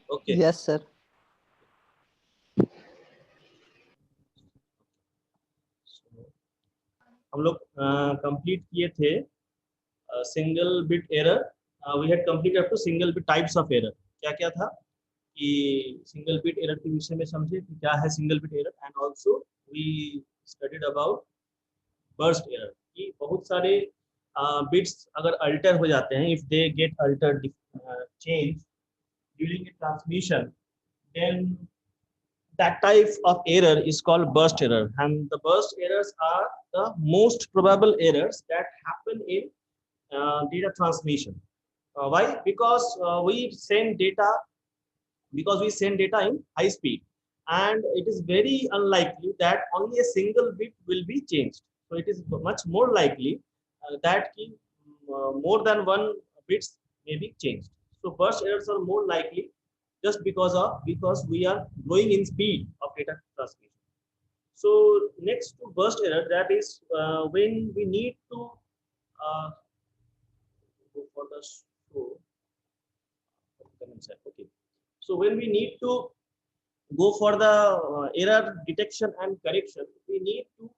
Okay. Yes sir. हम लोग complete किए थे single bit error. We had complete up to single bit types of error. क्या क्या था कि सिंगल बिट एरर के विषय में समझे कि क्या है single bit error, and also we studied about burst error कि बहुत सारे बिट्स अगर अल्टर हो जाते हैं, if they get altered change during a transmission, then that type of error is called burst error, and the burst errors are the most probable errors that happen in data transmission. Why? Because we send data in high speed, and it is very unlikely that only a single bit will be changed. So it is much more likely that more than one bits may be changed. So burst errors are more likely just because we are growing in speed of data transmission. So next to burst error, that is when we need to go for the show. Okay. So when we need to go for the error detection and correction, we need to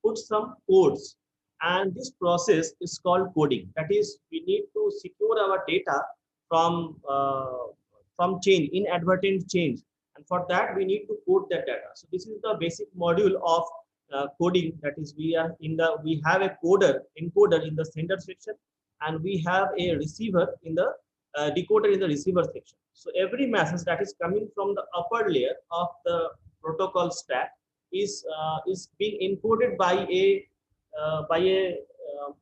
put some codes, and this process is called coding. That is, we need to secure our data from change, inadvertent change, and for that we need to code that data. So this is the basic module of coding. That is, we have a encoder in the sender section, and we have a receiver in the decoder in the receiver section. So every message that is coming from the upper layer of the protocol stack is being encoded by a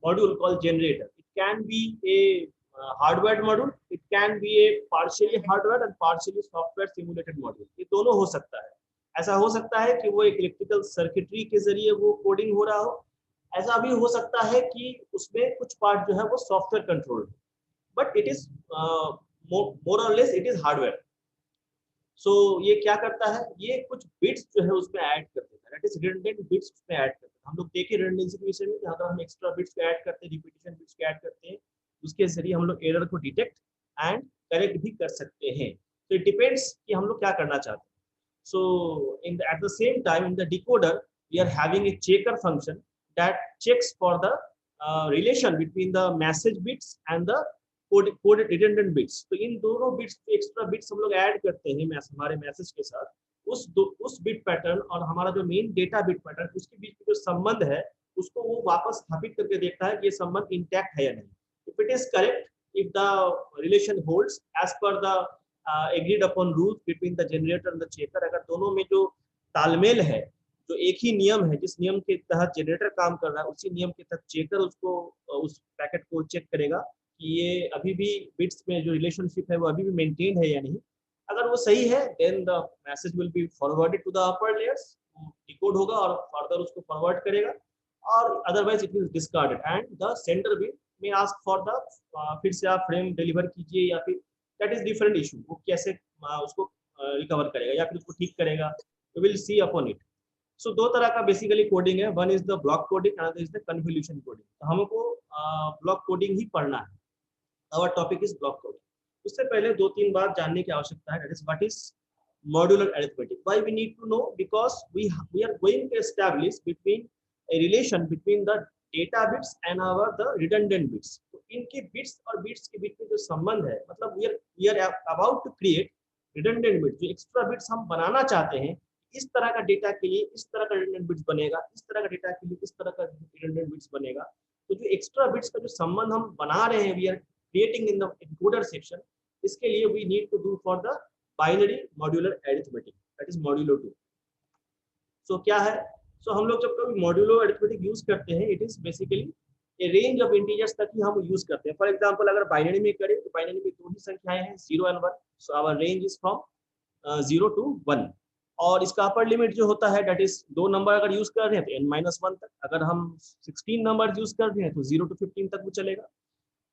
module called generator. It can be a hardware module, it can be a partially hardware and partially software simulated module. ये दोनों हो सकता है। ऐसा हो सकता है कि वो एक इलेक्ट्रिकल सर्किटरी के जरिए वो कोडिंग हो रहा हो, ऐसा भी हो सकता है कि उसमें कुछ पार्ट जो है वो software controlled, but it is more और लेस इट इज हार्डवेयर। सो ये क्या करता है, ये कुछ बिट्स जो है उसमें ऐड कर देता है, दैट इज रिडंडेंट बिट्स उसमें ऐड करता है। हम लोग देखे रिडंडेंसी के विषय में कि अगर हम एक्स्ट्रा बिट्स को ऐड करते हैं, रिपीटिशन बिट्स को ऐड करते हैं, उसके जरिए हम लोग एरर को डिटेक्ट एंड करेक्ट भी कर सकते हैं। तो इट डिपेंड्स कि हम लोग क्या करना चाहते हैं। So at the same time in the decoder we are having a checker function that checks for the relation between the message bits and the coded redundant bits. तो इन दोनों बिट्स एक्स्ट्रा बिट्स हम लोग add करते हैं हमारे message के साथ, उस बिट पैटर्न और हमारा जो मेन डेटा बिट पैटर्न उसके बीच में जो संबंध है उसको वो वापस स्थापित करके देखता है कि ये संबंध इंटैक्ट है या नहीं। If it is correct, if the relation holds as per the agreed upon rules between the generator and the checker, अगर दोनों में जो तालमेल है, जो एक ही नियम है, जिस नियम के तहत जनरेटर काम कर रहा है उसी नियम के तहत चेकर उसको उस पैकेट को चेक करेगा कि ये अभी भी बिट्स में जो रिलेशनशिप है वो अभी भी मेंटेन है या नहीं। अगर वो सही है then the message will be forwarded to the upper layers, decode होगा और फर्दर उसको फॉरवर्ड करेगा, और otherwise it will discarded and the sender will में आस्क फॉर द फिर से आप फ्रेम डिलीवर कीजिए, या फिर दैट इज डिफरेंट इशू, वो कैसे उसको रिकवर करेगा या फिर उसको ठीक करेगा, we will see upon it. So दो तरह का बेसिकली कोडिंग है, one is the block coding, another is the convolution coding. तो हमको ब्लॉक कोडिंग ही पढ़ना है, our topic is block coding. उससे पहले दो तीन बात जानने की आवश्यकता है, that is what is modular arithmetic. Why we need to know? Because we are going to establish between a relation between the data bits and our the redundant bits. तो इनके bits और bits के बीच में जो संबंध है, मतलब we are about to create redundant bits, जो extra bits हम बनाना चाहते हैं, इस तरह का डेटा के लिए इस तरह का redundant bits बनेगा, इस तरह का डेटा के लिए इस तरह का redundant bits बनेगा। तो जो extra bits का जो संबंध हम बना रहे हैं, we are creating in the encoder section, इसके लिए we need to do for the binary modular arithmetic, that is modulo 2। सो क्या है? सो हम लोग जब कभी मॉड्यूलो एरिथमेटिक यूज करते हैं, it is basically A range of integers तक ही हम यूज करते हैं। फॉर एग्जांपल अगर बाइनरी में करें तो बाइनरी में दो ही संख्याएं हैं, 0 and 1। So our range is from 0 to 1, और इसका अपर लिमिट जो होता है दैट इज दो नंबर अगर यूज कर रहे हैं तो n-1 तक, अगर हम 16 नंबर यूज कर रहे हैं तो 0 to 15 तक वो चलेगा।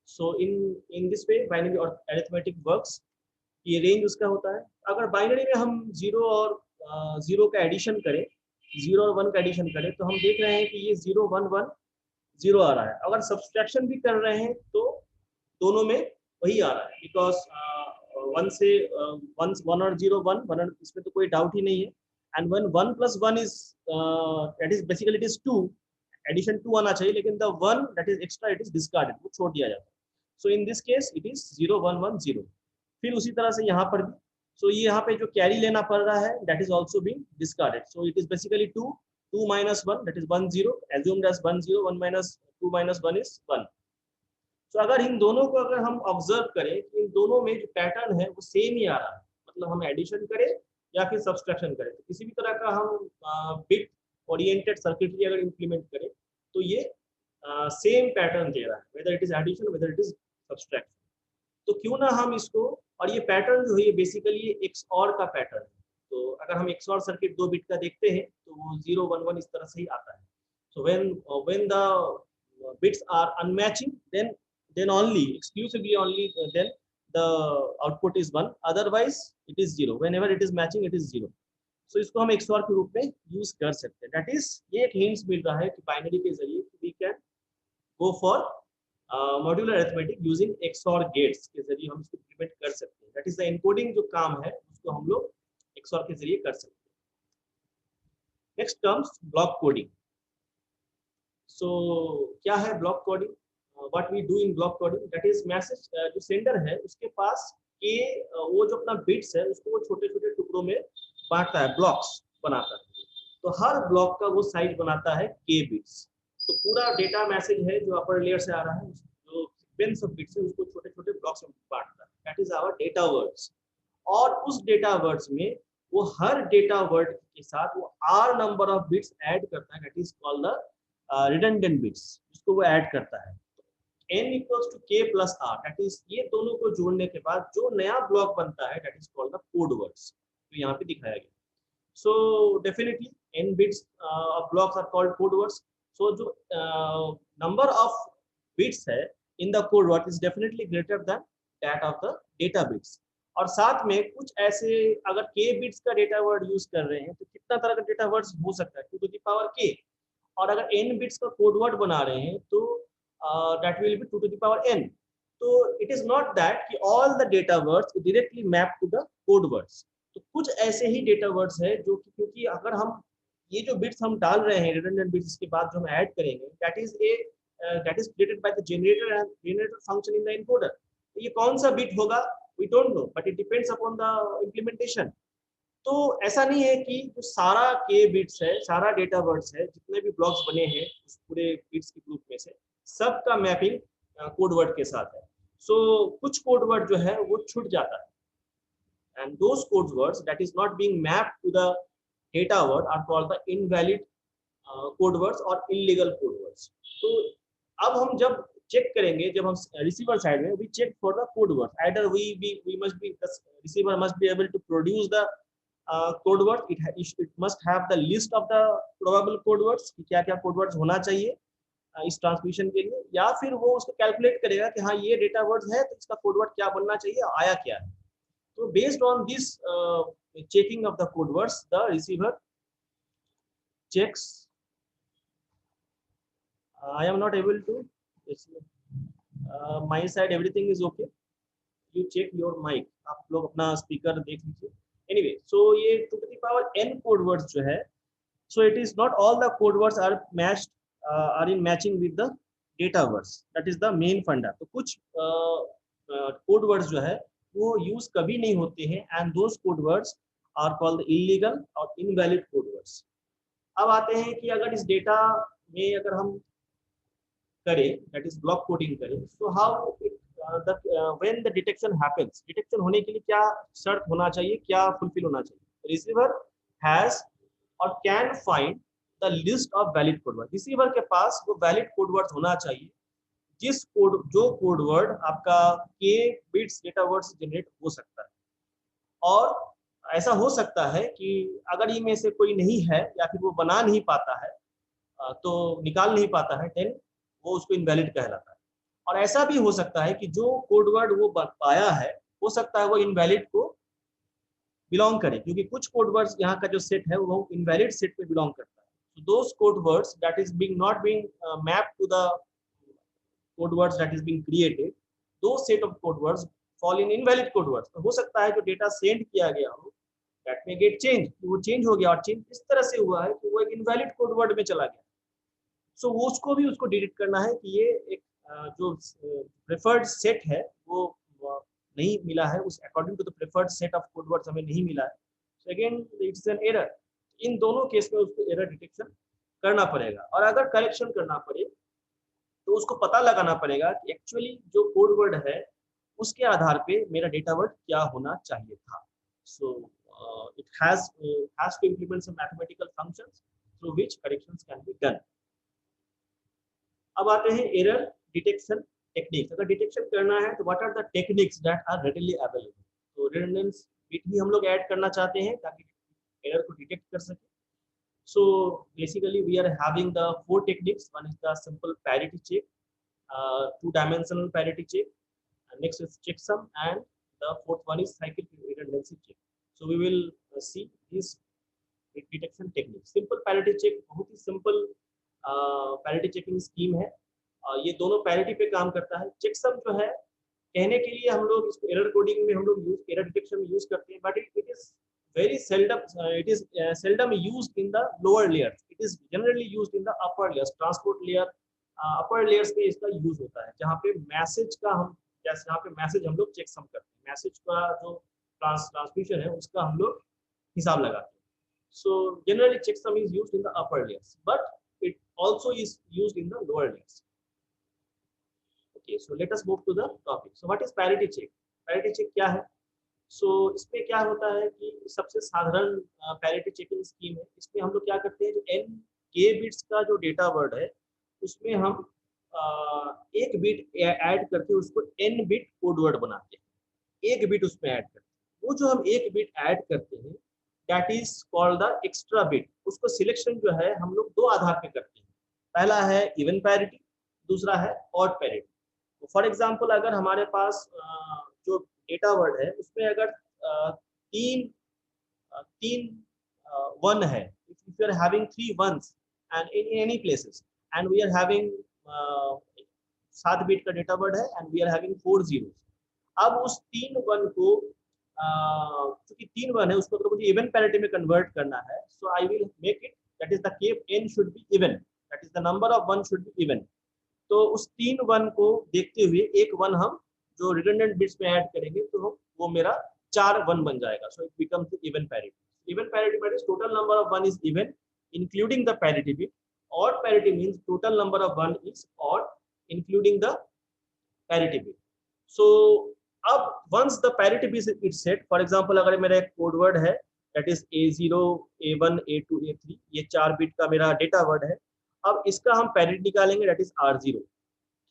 सो इन दिस वे बाइनरी और अरिथमेटिक वर्क्स, ये रेंज उसका होता है। अगर बाइनरी में हम 0 और 0 का एडिशन करें, 0 और 1 का एडिशन करें, तो हम देख रहे हैं कि ये 0 1 1 0 आ रहा है। अगर सब्सट्रैक्शन भी कर रहे हैं तो दोनों में वही आ रहा है, बिकॉज वन से वन और जीरो वन वन, इसमें तो कोई डाउट ही नहीं है। And one one plus one is that is basically it is two, addition two आना चाहिए, लेकिन the one that is extra it is discarded, वो छोड़ दिया जाता है। So in this case it is 0 1 1 0। फिर उसी तरह से यहाँ पर भी, सो ये यहाँ पे जो कैरी लेना पड़ रहा है that is also being discarded. So it is basically 2 2 minus 1 that is 1 0, assumed as 1 0, 1 minus 2 minus 1 is 1। तो अगर इन दोनों को अगर हम ऑब्जर्व करें कि इन दोनों में जो पैटर्न है वो सेम ही आ रहा है, मतलब हम एडिशन करें या फिर सब्सट्रैक्शन करें, तो किसी भी तरह का हम बिट ओरिएंटेड सर्किटरी अगर इम्प्लीमेंट करें तो ये सेम पैटर्न दे रहा है, whether it is addition whether it is subtraction. तो क्यों ना हम इसको, और ये पैटर्न जो है ये बेसिकली एक्स और का पैटर्न है। तो अगर हम एक्स और सर्किट 2 बिट का देखते हैं तो वो 0 1 1 इस तरह से ही आता है। So when the bits are unmatching then only exclusively only then the output is 1, otherwise it is 0, whenever it is matching it is 0। so इसको हम XOR के रूप में यूज कर सकते हैं। दैट इज ये एक हिंट्स मिल रहा है कि बाइनरी के जरिए we can go for modular arithmetic using XOR gates के जरिए हम इसको इम्प्लीमेंट कर सकते हैं। दैट इज द एनकोडिंग जो काम है उसको हम लोग XOR के जरिए कर सकते हैं। Next comes block coding. So क्या है block coding? What we do in block coding, that is message जो सेंडर है उसके पास के वो जो अपना बिट्स है उसको वो छोटे छोटे टुकड़ों में बांटता है, ब्लॉक्स बनाता है। तो हर ब्लॉक का वो साइज बनाता है के बिट्स। तो पूरा डेटा मैसेज है जो अपर लेयर से आ रहा है, जो सीक्वेंस ऑफ बिट्स है उसको छोटे छोटे ब्लॉक्स में बांटता है, that is our data words. और उस डेटा वर्ड्स में वो हर डेटा वर्ड के साथ वो r number of bits add करता है, that is called the redundant bits, जिसको वो ऐड करता है। n equals to k plus r, that is ये दोनों को जोड़ने के बाद जो नया ब्लॉक बनता है that is called the code words। तो यहाँ पे दिखाया गया। so definitely n bits of blocks are called code words। so जो number of bits है in the code word is definitely greater than that of the data bits। और साथ में कुछ ऐसे अगर k bits का डेटा वर्ड यूज कर रहे हैं तो कितना तरह का डेटा वर्ड्स हो सकता है, 2 to the power k। और अगर n bits का कोड वर्ड बना रहे हैं तो that will be 2 to the power n। तो it is not that कि all the data words directly map to the code words। तो कुछ ऐसे ही डेटा वर्ड्स है जो कि क्योंकि अगर हम ये जो बिट्स हम डाल रहे हैं रिडंडेंट बिट्स के बाद जो हम ऐड करेंगे that is created by the generator and generator function in the encoder। तो ये कौन सा बिट होगा we don't know, but it depends upon the implementation। तो ऐसा नहीं है कि जो सारा के बिट्स है, सारा डेटा वर्ड्स है, जितने भी ब्लॉक्स बने हैं उस पूरे बिट्स के ग्रुप में से सबका मैपिंग कोड वर्ड के साथ है। सो कुछ कोड वर्ड जो है वो छूट जाता है, and those code words that is not being mapped to the data word are called the invalid code words और इल्लीगल कोड वर्ड्स। तो अब हम जब चेक करेंगे, जब हम रिसीवर साइड में we check for the code word, either we must be the receiver must be able to produce the code word, it must have the list of the probable code words कि क्या क्या code words होना चाहिए इस transmission के लिए, या फिर वो उसको कैलकुलेट करेगा कि हाँ ये डेटा वर्ड है तो इसका कोड वर्ड क्या बनना चाहिए, आया क्या है। तो based on this checking of the code words the receiver checks. I am not able to my side, everything is okay, you check your mic, आप लोग अपना स्पीकर देख लीजिए। एनीवे सो ये 2 to the power n code words जो है, so it is not all the code words are matched are in matching with the data words, that is the main funda। तो कुछ code words जो है वो use कभी नहीं होते हैं, and those code words are called illegal और invalid code words। अब आते हैं कि अगर इस डेटा में अगर हम करें that is block coding करें, so how when the detection happens, detection होने के लिए क्या शर्त होना चाहिए, क्या फुलफिल होना चाहिए? receiver has or can find the list of valid code word. Receiver के पास वो वैलिड कोड वर्ड होना चाहिए जिस जो कोड वर्ड आपका के बिट्स डेटा वर्ड से जनरेट हो सकता है। और ऐसा हो सकता है कि अगर इनमें से कोई नहीं है या फिर वो बना नहीं पाता है, तो निकाल नहीं पाता है, देन वो उसको इनवैलिड कहलाता है। और ऐसा भी हो सकता है कि जो कोड वर्ड वो पाया है हो सकता है वो इनवैलिड को बिलोंग करे, क्योंकि कुछ कोड वर्ड्स यहाँ का जो सेट है वो इनवैलिड सेट में बिलोंग करता है। So those code words that is not being mapped to the code words that is being created, those set of code words fall in invalid code words. तो हो सकता है जो डेटा सेंड किया गया हो that may get changed, वो change हो गया और चेंज इस तरह से हुआ है कि वो एक इनवैलिड कोड वर्ड में चला गया। सो वो उसको भी उसको डिलीट करना है कि ये एक जो प्रेफर्ड सेट है वो नहीं मिला है, उस according to the preferred set of code words हमें नहीं मिला है। So again it's an error. इन दोनों केस में उसको एरर डिटेक्शन करना पड़ेगा और अगर करेक्शन करना पड़े तो उसको पता लगाना पड़ेगा कि एक्चुअली जो कोड वर्ड है उसके आधार पे मेरा डेटा वर्ड क्या होना चाहिए था। सो it has to implement some mathematical functions through which corrections can be done. अब आते हैं एरर डिटेक्शन टेक्निक्स। अगर डिटेक्शन करना है तो what are the techniques that are readily available. तो रिडंडेंस बिट भी हम लोग ऐड करना चाहते हैं ताकि एरर को डिटेक्ट कर सके। So basically we are having the 4 techniques. One is the simple parity check, 2-dimensional parity check, next is checksum, and the fourth one is cycle redundancy check. So we will see this detection technique. Simple parity check बहुत ही simple parity checking scheme है। ये दोनों parity पे काम करता है। checksum जो है कहने के लिए हम लोग इसको एरर कोडिंग में हम लोग एरर डिटेक्शन में यूज करते हैं, but it is very seldom seldom used in the lower layers. It is generally used in the upper layers, transport layer, upper layers में इसका यूज होता है जहाँ पे मैसेज का हम जैसे यहाँ पे मैसेज हम लोग चेकसम करते हैं, मैसेज का जो ट्रांसमिशन है उसका हम लोग हिसाब लगाते हैं। So generally checksum is used in the upper layers, but it also is used in the lower layers. Okay, so let us move to the topic. So what is parity check? Parity check क्या है? सो इसमें क्या होता है कि सबसे साधारण parity checking scheme है। इसमें हम लोग क्या करते हैं, जो एन के बिट्स का जो डेटा वर्ड है उसमें हम एक बिट ऐड करके उसको एन बिट कोड वर्ड बनाते हैं। एक बिट उसमें ऐड करते हैं, वो जो हम एक बिट ऐड करते हैं that is called the extra bit. उसको सिलेक्शन जो है हम लोग 2 आधार पे करते हैं। पहला है इवन पैरिटी, दूसरा है ऑड पैरिटी। फॉर एग्जाम्पल अगर हमारे पास जो डेटा वर्ड है उसमें अगर तीन वन है, if you are having 3 ones and in any places and we are having 7 bit का डेटा वर्ड है and we are having 4 zeros, अब उस 3 वन को क्योंकि 3 वन है उसको अगर मुझे इवन पैरिटी में कन्वर्ट करना है, so I will make it that is the cap n should be even, that is the number of one should be even। तो उस 3 वन को देखते हुए एक वन हम जो रिडंडेंट बिट्स में ऐड करेंगे तो वो मेरा 4 वन बन जाएगा। So it becomes even parity. Even parity means total number of one is even including the parity bit. Odd parity means total number of one is odd including the parity bit. So अब once the parity bit is set, for example अगर मेरा एक code word है that is A0 A1 A2 A3, ये 4 bit का मेरा data word है। अब इसका हम पैरिटी निकालेंगे दैट इज R0,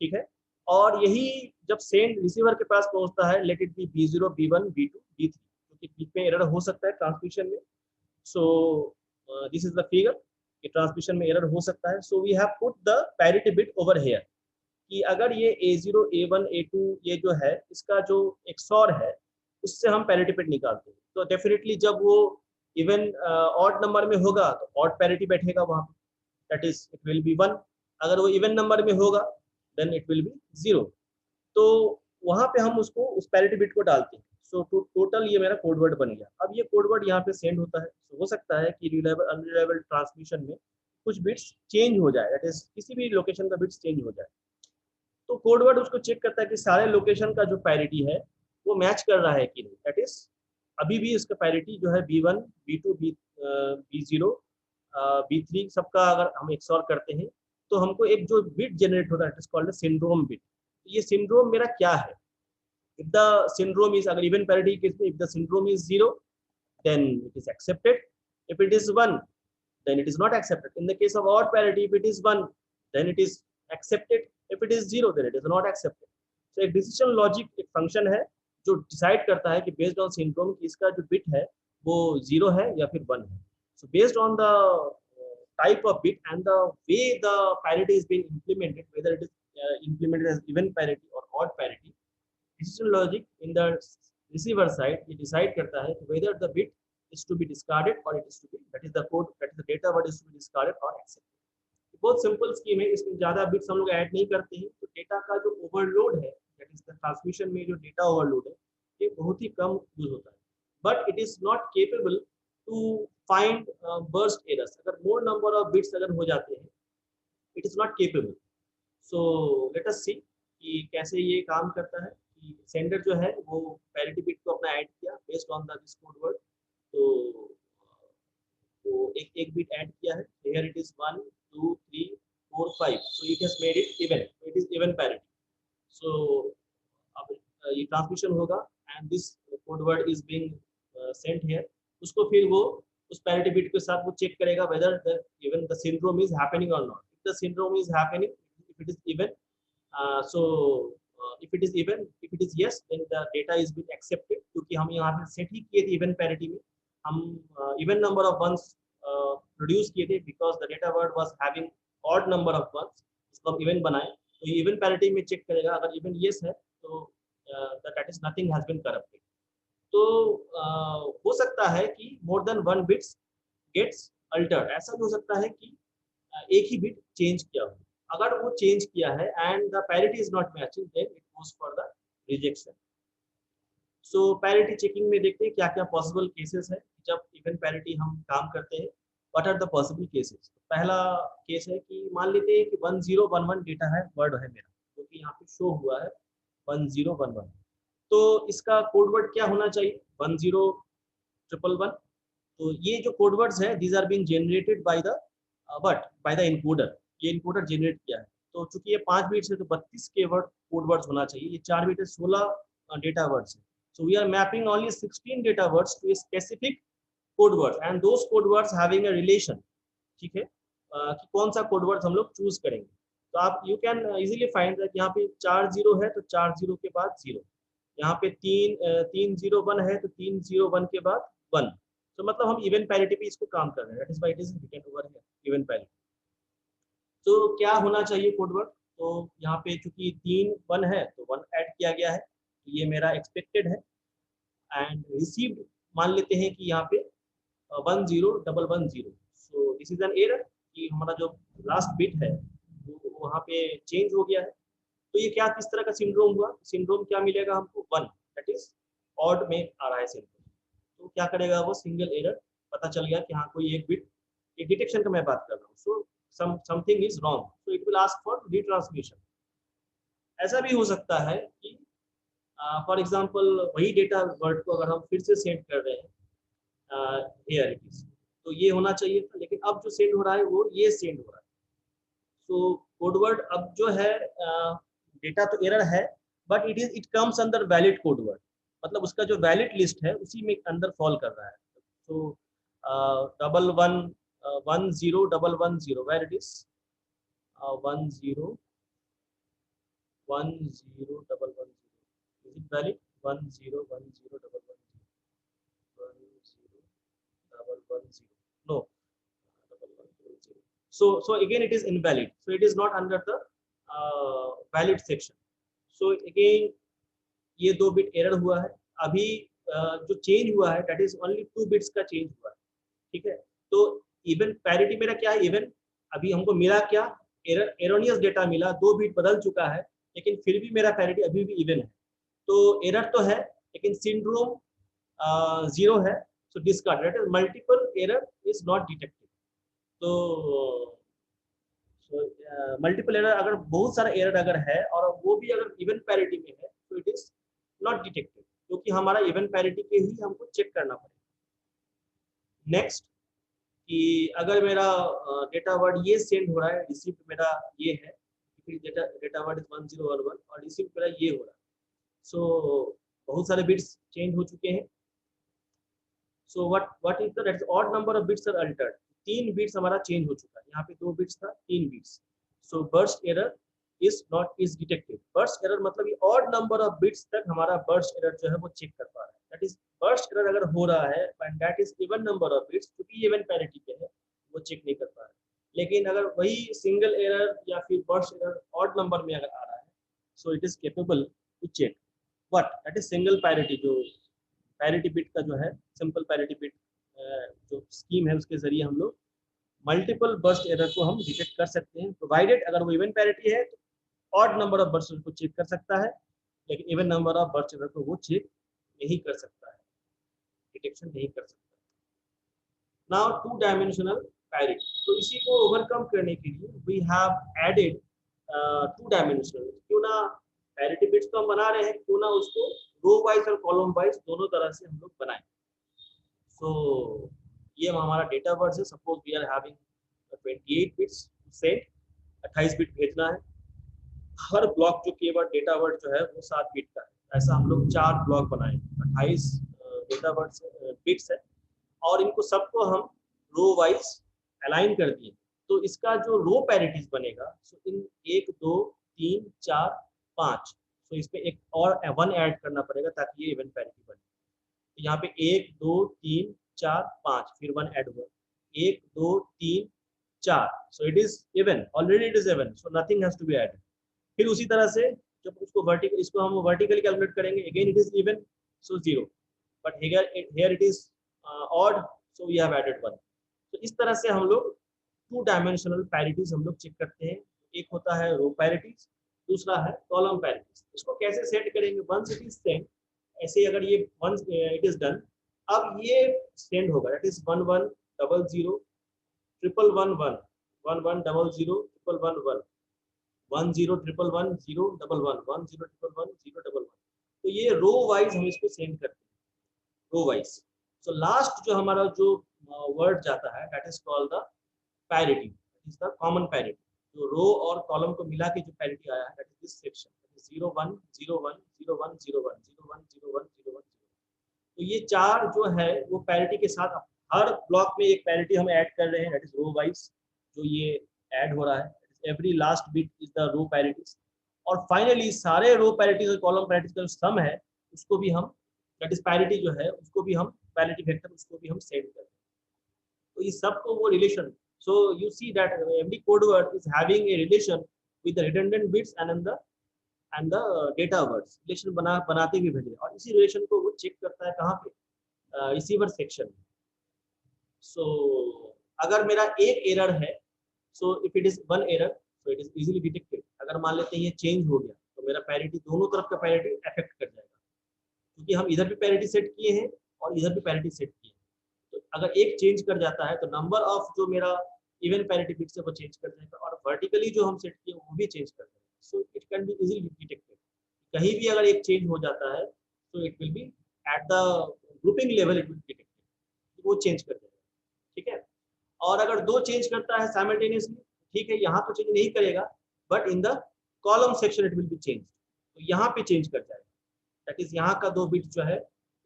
ठीक है। और यही जब सेंड रिसीवर के पास पहुंचता है let it be B0 B1 B2 B3, क्योंकि बीच में एरर हो सकता है ट्रांसमिशन में। So this is the figure कि ट्रांसमिशन में एरर हो सकता है। So we have put the parity bit over here कि अगर ये A0 A1 A2 ये जो है इसका जो XOR है उससे हम पैरिटी बिट निकालते हैं, तो डेफिनेटली जब वो इवन ऑड नंबर में होगा तो ऑड पैरिटी बैठेगा वहां पे, that is it will B 1। अगर वो इवन नंबर में होगा then it will be 0। तो वहां पे हम उसको उस पैरिटी बिट को डालते हैं। सो टोटल ये मेरा कोड वर्ड बन गया। अब ये कोड वर्ड यहाँ पे सेंड होता है। तो हो सकता है कि रिलायबल अनरिलायबल ट्रांसमिशन में कुछ बिट्स चेंज हो जाए, दैट इज किसी भी लोकेशन का बिट्स चेंज हो जाए, तो कोड वर्ड उसको चेक करता है कि सारे लोकेशन का जो पैरिटी है वो मैच कर रहा है कि नहीं। दैट इज अभी भी इसका पैरिटी जो है B1 B2 B0 B3 सबका अगर हम XOR करते हैं तो हमको एक जो बिट जनरेट होता है it is called syndrome bit. ये सिंड्रोम मेरा क्या है? इफ द सिंड्रोम इज, अगर इवन पैरिटी केस में if the syndrome is 0 then it is accepted, if it is 1 then it is not accepted। in the case of odd parity if it is 1 then it is accepted, if it is 0 then it is not accepted। so एक decision logic एक function है जो decide करता है कि based on syndrome कि इसका जो बिट है वो 0 है या फिर 1 है। so based on the type of bit and the way the parity is being implemented, whether it is implemented as even parity or odd parity, decision logic in the receiver side it decide करता है whether the bit is to be discarded or it is to be, that is the code, that is the data word is to be discarded or accepted। बहुत simple scheme है, इसमें ज्यादा bits हम लोग add नहीं करते हैं, तो डेटा का जो ओवरलोड है दैट इज द ट्रांसमिशन में जो डेटा ओवरलोड है ये बहुत ही कम यूज होता है, but it is not capable to find burst errors. अगर मोर नंबर ऑफ बिट्स अगर हो जाते हैं, it is not capable. So let us see कि कैसे ये काम करता है। कि सेंडर जो है वो पैरिटी बिट को अपना ऐड किया based on the this code word, तो एक बिट ऐड किया है, here it is 1 2 3 4 5, so it has made it even, it is even parity. So अब ये ट्रांसमिशन होगा and this code word is being sent here, उसको फिर वो उस पैरिटी बिट के साथ वो चेक करेगा whether the even the syndrome is happening or not. If the syndrome is happening, if it is even, so if it is even, if it is yes, then the data is being accepted, क्योंकि हम यहाँ पे set ही किए थे even parity में, हम even number of ones produce किए थे because the data word was having odd number of ones, इसको हम इवन बनाए। तो ये इवन पैरिटी में चेक करेगा, अगर इवन yes है तो that is nothing has been corrupted. तो हो सकता है कि more than one bits gets altered, ऐसा भी हो सकता है कि एक ही बिट चेंज किया हो। अगर वो चेंज किया है and the parity is not matching, then it goes for the rejection. So parity checking में देखते हैं क्या क्या पॉसिबल केसेस है जब इवन पैरिटी हम काम करते हैं। What are the possible cases? पहला केस है कि मान लेते हैं कि 1011 डेटा है, वर्ड है मेरा, जो कि यहाँ पे शो हुआ है 1011, तो इसका कोड वर्ड क्या होना चाहिए? 10111। तो ये जो कोड वर्ड्स है, these are being generated by the by the encoder, ये इनकोडर जनरेट किया है। तो चूंकि ये 5 बिट्स है तो 32 के वर्ड कोड वर्ड्स होना चाहिए, ये 4 बिट है 16 डेटा वर्ड्स है। So we are mapping only 16 data words to a specific code words and those code words having a relation. ठीक है, कि कौन सा कोड वर्ड्स हम लोग चूज करेंगे। तो आप you can easily find that यहाँ पे 4 जीरो है तो 4 जीरो के बाद 0, यहाँ पे 301 है तो 301 के बाद 1। तो मतलब हम इवन पैरिटी पे इसको काम कर रहे हैं, that is why it is written over here even parity. तो क्या होना चाहिए कोड वर्ड? तो यहाँ पे चूंकि 3 1 है तो 1 ऐड किया गया है, तो ये मेरा एक्सपेक्टेड है। एंड रिसीव्ड मान लेते हैं कि यहाँ पे 10110, सो दिस इज एन एरर कि हमारा जो लास्ट बिट है वो वहाँ पे चेंज हो गया है। तो ये क्या किस तरह का सिंड्रोम हुआ? सिंड्रोम क्या मिलेगा हमको? 1, दैट इज ऑड में आ रहा है सिंड्रोम। तो क्या करेगा वो? सिंगल एरर, पता चल गया कि हाँ कोई एक बिट, एक डिटेक्शन का मैं बात कर रहा हूँ, सो something is wrong, so it will ask for retransmission। ऐसा भी हो सकता है कि फॉर एग्जांपल वही डेटा वर्ड को अगर हम फिर से सेंड कर रहे हैं हियर इट इज, तो ये होना चाहिए था, लेकिन अब जो सेंड हो रहा है वो ये सेंड हो रहा है। सो कोड वर्ड अब जो है डेटा तो एरर है, but it comes under valid code word, मतलब उसका जो वैलिड लिस्ट है उसी में अंदर फॉल कर रहा है। तो 10110, where it is 101011, is it valid? 101011, 10110, no, 1110, so again it is invalid, so it is not under the valid section। so again ये 2 बिट एरर हुआ है। अभी जो चेंज हुआ है दैट इज ओनली 2 बिट्स का चेंज हुआ है। ठीक है, तो इवन पैरिटी मेरा क्या है? इवन। अभी हमको मिला क्या? एरर, एरोनियस डेटा मिला, 2 बिट बदल चुका है, लेकिन फिर भी मेरा पैरिटी अभी भी इवन है। तो एरर तो है लेकिन सिंड्रोम 0 है, so discard, that is multiple error is not detected. तो मल्टीपल एरर, अगर बहुत सारा एरर अगर है और वो भी अगर इवन पैरिटी में है तो इट इज नॉट डिटेक्टेड, क्योंकि हमारा इवन पैरिटी के ही हमको चेक करना पड़ेगा। नेक्स्ट, कि अगर मेरा डेटा वर्ड ये सेंड हो रहा है, रिसीव्ड मेरा ये है, डेटा वर्ड इज 1011 और रिसीव्ड मेरा ये हो रहा है, सो बहुत सारे बिट्स चेंज हो चुके हैं। So what is the that is odd number of bits are altered, 3 bits हमारा चेंज हो चुका है, यहाँ पे 2 बिट्स था, 3 bits. So burst error is detected. Burst error मतलब ये ऑड नंबर ऑफ बिट्स तक हमारा बर्स्ट एरर जो है वो चेक कर पा रहा है, दैट इज बर्स्ट एरर अगर हो रहा है and that is even number of bits, क्योंकि इवन पैरिटी पे है वो चेक नहीं कर पा रहा है। लेकिन अगर वही सिंगल एरर या फिर बर्स्ट एरर ऑड नंबर में अगर आ रहा है, so it is capable to check what, that is single parity. जो पैरिटी बिट का जो है सिंपल पैरिटी बिट जो स्कीम है उसके जरिए हम लोग मल्टीपल बर्स्ट एरर को हम डिटेक्ट कर सकते हैं, प्रोवाइडेड अगर वो इवन पैरिटी है तो ऑड नंबर ऑफ बर्स्ट को चेक कर सकता है, लेकिन even number of birth children को वो चेक नहीं कर सकता है, डिटेक्शन नहीं कर सकता। नाउ टू डायमेंशनल पैरिटी, तो इसी को ओवरकम करने के लिए we have added two dimensional, क्यों ना पैरिटी बिट्स तो हम बना रहे हैं, क्यों ना उसको रो वाइज और कॉलम वाइज दोनों तरह से हम लोग बनाएं। सो ये हमारा डेटा वर्ड है, suppose we are having 28 bits set, 28 bit भेजना है, हर ब्लॉक जो कीवर्ड डेटा वर्ड जो है वो 7 बिट का है, ऐसा हम लोग 4 ब्लॉक बनाए, 28 डेटा वर्ड बिट्स है, और इनको सबको हम रो वाइज अलाइन कर दिए। तो इसका जो रो पैरिटीज बनेगा, सो इन 1 2 3 4 5, तो इसमें एक और 1 ऐड करना पड़ेगा ताकि ये इवन पैरिटी बने। तो यहाँ पे 1 2 3 4 5, फिर 1 ऐड हुआ, 1 2 3 4, so it is even, already it is even, so nothing has to be added. फिर उसी तरह से जब उसको वर्टिकल, इसको हम वर्टिकली कैलकुलेट करेंगे, again it is even, so 0, but here it is odd, so we have added 1। तो इस तरह से हम लोग टू डायमेंशनल पैरिटीज हम लोग चेक करते हैं। एक होता है रो पैरिटीज, दूसरा है कॉलम पैरिटीज। इसको कैसे सेट करेंगे, वंस इट इज सेंड, ऐसे अगर ये वंस इट इज डन, अब ये सेंड होगा, that is 1 1 0 0 triple 1 1 1 1 0 0 triple 1 1 1 0 triple 1 0 double 1 1 0 triple 1 0 double 1। तो ये रो वाइज हम इसको सेंड करते हैं, रो वाइज। सो लास्ट जो हमारा जो वर्ड जाता है, that is called the parity, that is the common parity. जो रो और कॉलम को मिला के जो पैरिटी आया है, दैट इज दिस सेक्शन, 0 1 0 1 0 1 0 1 0 1 0 1 0 1 0। तो ये 4 जो है वो पैरिटी के साथ, हर ब्लॉक में एक पैरिटी हम ऐड कर रहे हैं, दैट इज रो वाइज जो ये ऐड हो रहा है, every last bit is the row parities. और फाइनली सारे रो पैरिटीज और कॉलम पैरिटीज का जो सम है उसको भी हम, दैट इज पैरिटी जो है उसको भी हम, पैरिटी वेक्टर उसको भी हम सेट करते हैं। तो ये सबको वो relation, so you see that every code word is having a relation with the redundant bits and the data words, relation बनाते हुए भेजे, और इसी रिलेशन को वो चेक करता है कहाँ पे, रिसीवर सेक्शन में। सो अगर मेरा एक एरर है, so if it is one error, so it is easily detected. अगर मान लेते हैं ये चेंज हो गया, तो मेरा पैरिटी, दोनों तरफ का पैरिटी अफेक्ट कर जाएगा, क्योंकि हम इधर भी पैरिटी सेट किए हैं और इधर भी पैरिटी सेट किए हैं। तो अगर एक चेंज कर जाता है तो नंबर ऑफ जो मेरा इवन पैरिटी बिट्स है वो चेंज कर जाएगा, और वर्टिकली जो हम सेट किए वो भी चेंज कर जाएगा। So it can be easily detected. कहीं भी अगर एक चेंज हो जाता है तो it will B at the grouping level, it will detected, वो चेंज कर जाएगा। ठीक है, और अगर दो चेंज करता है साइमल्टेनियसली, ठीक है, यहाँ तो चेंज नहीं करेगा, but in the column section it will B change, तो यहाँ पे चेंज कर जाएगा, दैट इज यहाँ का 2 बिट जो है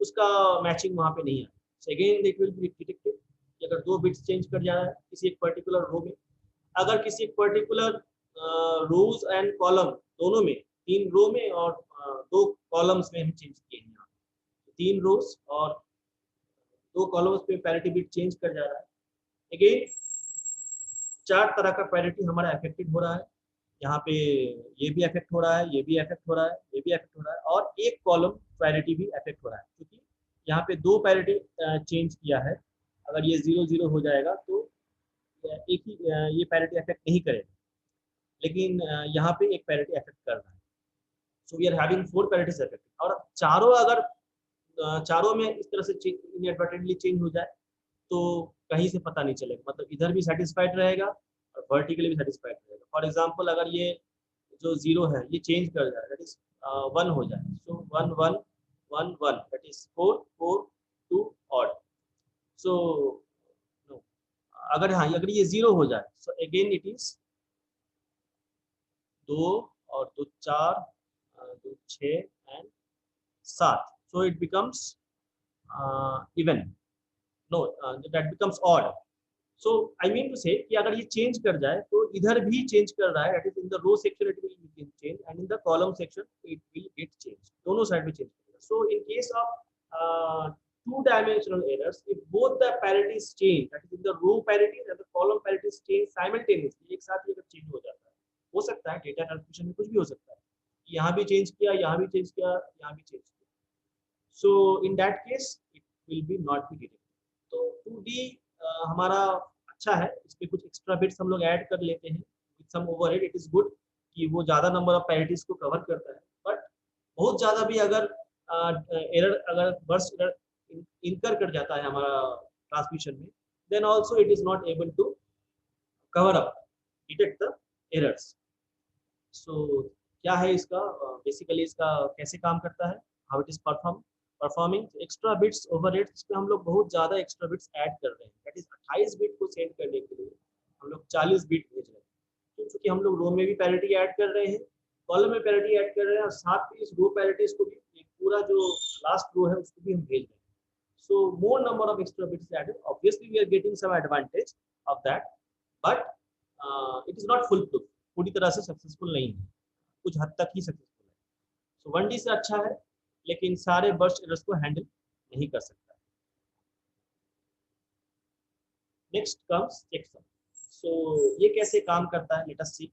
उसका मैचिंग वहाँ पे नहीं है। Again it will be detected कि अगर 2 बिट्स चेंज कर जा रहा है किसी एक पर्टिकुलर रो में, अगर किसी एक पर्टिकुलर रोज एंड कॉलम दोनों में, 3 रो में और 2 कॉलम्स में हम चेंज किए हैं, यहाँ 3 रोज और 2 कॉलम्स पे पैरिटी बिट चेंज कर जा रहा है। अगेन 4 तरह का पैरिटी हमारा अफेक्टेड हो रहा है, यहाँ पे ये भी अफेक्ट हो रहा है, ये भी अफेक्ट हो रहा है, ये भी अफेक्ट हो रहा है, और एक कॉलम पैरिटी भी अफेक्ट हो रहा है, क्योंकि यहाँ पे 2 पैरिटी चेंज किया है। अगर ये 0 0 हो जाएगा तो एक ही ये पैरिटी अफेक्ट नहीं करेगा, लेकिन यहाँ पे एक पैरिटी अफेक्ट कर रहा है। So we are having 4 parities affected, और चारों अगर चारों में इस तरह से इनएडवर्टेंटली चेंज हो जाए तो कहीं से पता नहीं चलेगा, मतलब इधर भी सेटिस्फाइड रहेगा और वर्टिकली भी सेटिस्फाइड रहेगा। फॉर एग्जांपल अगर ये जो 0 है ये चेंज कर जाए, दैट इज 1 हो जाए, सो 1 1 1 1, दैट इज 4 4 2 ऑड। सो अगर हाँ अगर ये 0 हो जाए, सो अगेन इट इज 2 और 2 4 2 6 and 7, so it becomes even, no that becomes odd. So I mean to say कि अगर ये चेंज कर जाए तो इधर भी चेंज कर रहा है, that is in the row section it will change and in the column section it will get changed, दोनों साइड में चेंज करेगा। So in case of 2-dimensional errors, if both the parities change, that is in the row parities and the column parities change simultaneously, एक साथ ये change हो जाता है, हो सकता है डेटा ट्रांसमिशन में कुछ भी हो सकता है, यहाँ भी चेंज किया, यहाँ भी चेंज किया, यहाँ भी चेंज किया, so in that case it will be not be detected। तो 2D हमारा अच्छा है, इसमें कुछ एक्स्ट्रा बिट्स हम लोग ऐड कर लेते हैं with some overhead, it is good कि वो ज्यादा नंबर ऑफ पैरिटीज को कवर करता है, बट बहुत ज़्यादा भी अगर एरर, अगर बर्स्ट एरर इनकर कर जाता है हमारा ट्रांसमिशन में, then also it is not able to cover up, detect the errors. So क्या है इसका बेसिकली इसका कैसे काम करता है, how it is performing. Extra bits over rate, इसमें हम लोग बहुत ज़्यादा एक्स्ट्रा बिट्स ऐड कर रहे हैं, दैट इज 28 बिट को सेंड करने के लिए हम लोग 40 बिट भेज रहे हैं, क्योंकि हम लोग रो में भी पैरिटी ऐड कर रहे हैं, कॉलम में पैरिटी ऐड कर रहे हैं, और साथ में इस रो पैरिटीज को भी, एक पूरा जो लास्ट रो है उसको भी हम भेज रहे हैं। So more number of extra bits is added. Obviously, we are getting some advantage of that, but it is not foolproof. पूरी तरह से सक्सेसफुल नहीं है, कुछ हद तक ही सक्सेसफुल है। सो 1D से अच्छा है, लेकिन सारे बर्स्ट एरर्स को हैंडल नहीं कर सकता। Next comes checksum. सो ये कैसे काम करता है, लेट अस सी।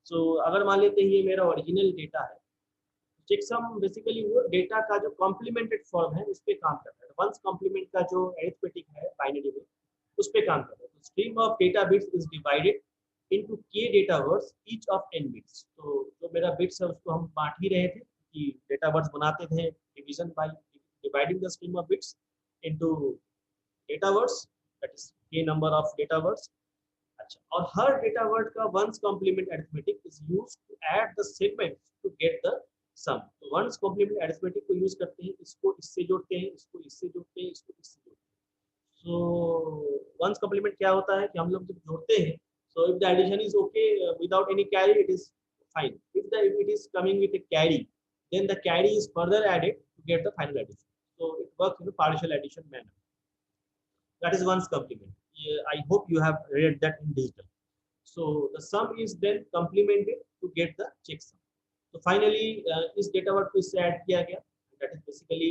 सो अगर मान लेते हैं ये मेरा ओरिजिनल डेटा है, चेकसम बेसिकली वो डेटा का जो कॉम्प्लीमेंटेड फॉर्म है उस पर काम करता है। वंस कॉम्प्लीमेंट का जो अरिथमेटिक है बाइनरी में, उस पर काम करता है। Stream of data bits is divided into K data words each of 10 bits. तो जो मेरा बिट्स है उसको हम बांट ही रहे थे कि डेटा वर्ड्स बनाते थे division by dividing the stream of bits into data words, that is k number of data words. अच्छा, और हर डेटा वर्ड का one's complement arithmetic is used to add the segments to get the sum. तो one's complement arithmetic को use करते हैं, इसको इससे जोड़ते हैं, इसको इससे जोड़ते हैं, इसको इससे जोड़ते हैं। सो वंस कॉम्प्लीमेंट क्या होता है कि हम लोग जब जोड़ते हैं, so if the addition is okay without any carry, it is fine. If it is coming with a carry, then the carry is further added to get the final addition. So it works in a partial addition manner. That is one's complement. Yeah, I hope you have read that in digital. So the sum is then complemented to get the checksum. So finally, इस data word को इससे add किया गया. That is basically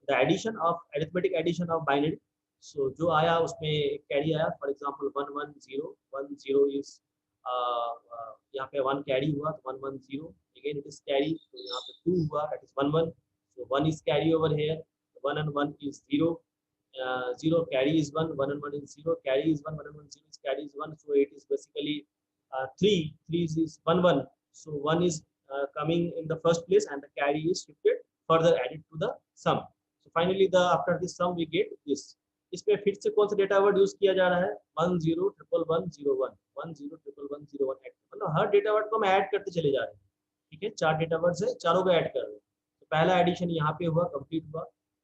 the addition of arithmetic addition of binary. So जो आया उसमें carry आया. For example, 110 10 is यहाँ पे 1 carry हुआ तो 110. Again it is carry. तो यहाँ पे 2 हुआ, that is 11. So 1 is carry over here. 1 and 1 is 0. 0 carry is 1, 1 and 1 is 0, carry is 1, 1 and 1 0 is carry is 1, so it is basically 3 is 1 1, so 1 is coming in the first place and the carry is shifted further added to the sum. So finally the after this sum we get this. इसमें फिर से कौन सा data word use किया जा रहा है, 101101 101101 add, मतलब हर डेटा वर्ड को हम ऐड करते चले जा रहे हैं। ठीक है, 4 डेटा वर्ड्स है, चारों को ऐड कर रहे हैं। तो पहला एडिशन यहाँ पे हुआ, कंप्लीट हुआ,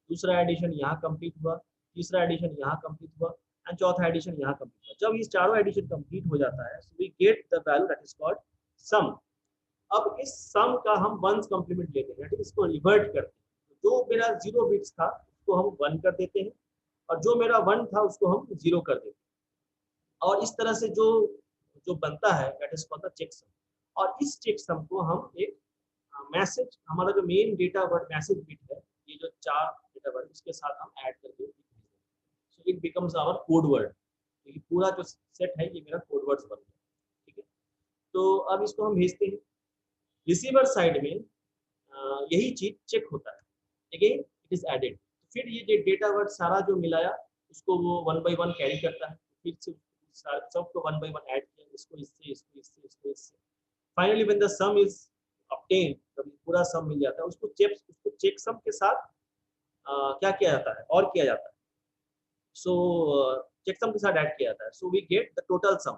दूसरा एडिशन यहाँ कंप्लीट हुआ, तीसरा एडिशन यहाँ कंप्लीट हुआ एंड चौथा एडिशन यहाँ कंप्लीट हुआ। जब ये चारों एडिशन कंप्लीट हो जाता है, so we get the value that is called sum. अब इस सम का हम वंस कॉम्प्लीमेंट लेते हैं, इसको रिवर्ट करते हैं। जो मेरा 0 बिट्स था उसको हम 1 कर देते हैं, और जो मेरा 1 था उसको हम 0 कर देते हैं, और इस तरह से जो जो बनता है that is called the checksum. और इस चेकसम को हम एक मैसेज, हमारा जो main data word message bit है, ये जो 4 डेटा वर्ड उसके साथ हम ऐड करके, so it becomes our code word. ये पूरा जो सेट है ये मेरा कोड वर्ड्स बन गया। ठीक है, तो अब इसको हम भेजते हैं रिसीवर साइड में, यही चीज चेक होता है, अगेन इट इज एडेड। फिर ये डेटा वर्ड सारा जो मिलाया उसको वो 1 बाय 1 कैरी करता है, फिर से सबको 1 बाय 1 ऐड किया, इसको इससे इसको इससे इसको इससे, finally when the some is obtain, जब पूरा सम मिल जाता है उसको चेक सम के साथ क्या किया जाता है और किया जाता है, सो चेकसम के साथ ऐड किया जाता है। So we get the total sum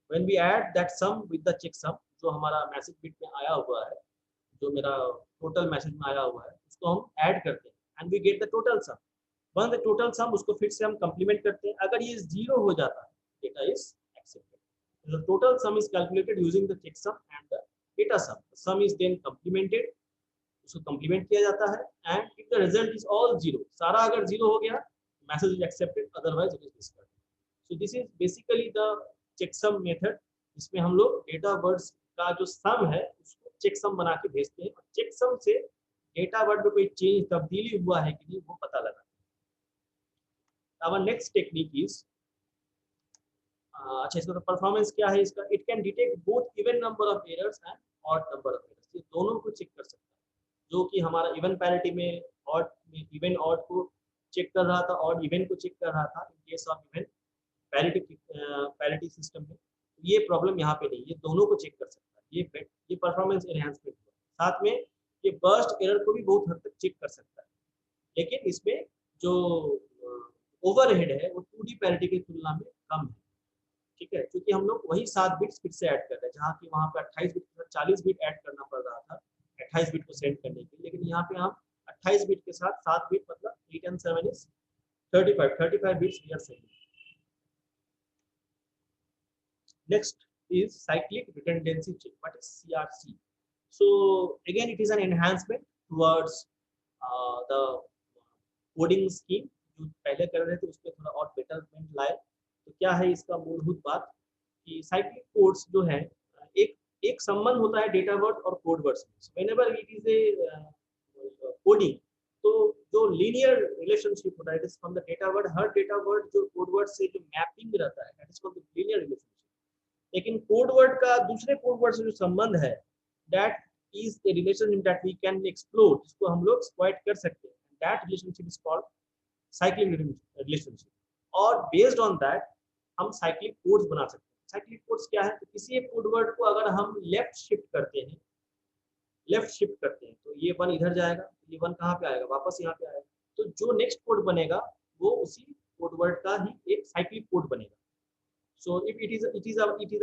when we add that sum with the checksum. जो हमारा मैसेज बिट में आया हुआ है, जो मेरा टोटल मैसेज में आया हुआ है, उसको हम ऐड करते हैं and we get the total sum. When the total sum, उसको फिर से हम कंप्लीमेंट करते हैं। अगर ये 0 हो जाता है, data is accepted. The total sum is calculated using the checksum and the data sum. Sum is then complemented, उसको कंप्लीमेंट किया जाता है and if the result is all 0, सारा अगर 0 हो गया, message is accepted, otherwise it is discarded. So this is basically the checksum method, इसमें हम लोग डेटा वर्ड्स का जो सम है उसको चेकसम बना के भेजते हैं, और चेकसम से डेटा वर्ड में कोई चेंज तब्दीली हुआ है कि नहीं वो पता लगा। Our next technique is, अच्छा इसका तो परफॉर्मेंस क्या है इसका, it can detect both even number of errors and odd number of errors. ये दोनों को चेक कर सकता है, जो कि हमारा इवन पैरिटी में ऑड में इवन ऑड को चेक कर रहा था और इवेंट को चेक कर रहा था in case of event parity system में। ये प्रॉब्लम यहाँ पे नहीं, ये दोनों को चेक कर सकता है। ये परफॉर्मेंस एनहांसमेंट है। साथ में ये बर्स्ट एरर को भी बहुत हद तक चेक कर सकता है, लेकिन इसमें जो ओवरहेड है वो 2D पैरिटी की तुलना में कम है। ठीक है, क्योंकि हम लोग वही 7 बिट्स फिर से ऐड कर रहे हैं, जहाँ की वहाँ पे 28 बिट के साथ 40 बिट ऐड करना पड़ रहा था 28 बिट को सेंड करने के लिए, लेकिन यहाँ पे हम 28 बिट के साथ 7 बिट मतलब 8 and 7 is 35 bits we are sending. Next is cyclic redundancy check. What is CRC? So again it is an enhancement towards the coding scheme जो पहले कर रहे थे उस पर थोड़ा और बेटरमेंट लाए। तो क्या है इसका मूलभूत बात कि साइक्लिक कोड्स जो है एक एक संबंध होता है डेटा वर्ड और कोड वर्ड्स में। Whenever it is a coding, तो जो लीनियर रिलेशनशिप होता है it is from the data word, हर डेटा वर्ड जो कोड वर्ड से जो मैपिंग रहता है that is called the linear relationship. लेकिन कोड वर्ड का दूसरे कोड वर्ड से जो संबंध है that is a relationship that we can explore, जिसको हम लोग एक्सप्लॉइट कर सकते हैं। That relationship is called cyclic relationship, और बेस्ड ऑन दैट हम साइक्लिक कोड्स बना सकते हैं। साइक्लिक कोड्स क्या है? तो किसी एक कोड वर्ड को अगर हम लेफ्ट शिफ्ट करते हैं तो ये 1 इधर जाएगा, ये 1 कहाँ पे आएगा? वापस यहाँ पे आएगा। तो जो नेक्स्ट कोड बनेगा वो उसी कोड वर्ड का ही एक साइक्लिक कोड बनेगा। So if it is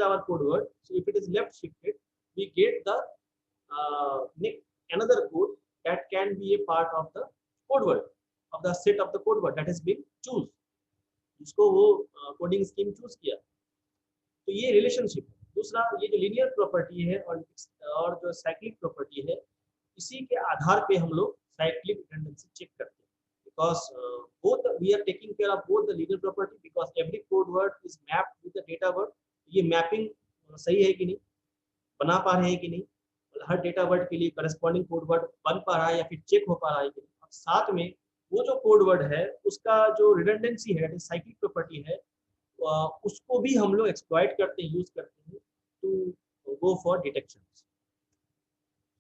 our code word, so if it is left shifted, we get the another code that can be a part of the code word, of the set of the code word that has been choose, जिसको वो coding scheme choose किया। तो ये relationship है। दूसरा, ये जो linear property है और जो साइक्लिक प्रॉपर्टी है, इसी के आधार पे हम लोग साइक्लिक रिडंडेंसी चेक करते हैं। Because both we are taking care of both the linear property, because every code word is mapped with the data word। ये मैपिंग सही है कि नहीं, बना पा रहे हैं कि नहीं, हर डेटा वर्ड के लिए करस्पॉन्डिंग कोड वर्ड बन पा रहा है या फिर चेक हो पा रहा है कि नहीं। और साथ में वो जो कोड वर्ड है उसका जो रिडंडेंसी है, साइक्लिक प्रॉपर्टी है, उसको भी हम लोग एक्सप्लॉइट करते हैं, यूज करते हैं to go for detection.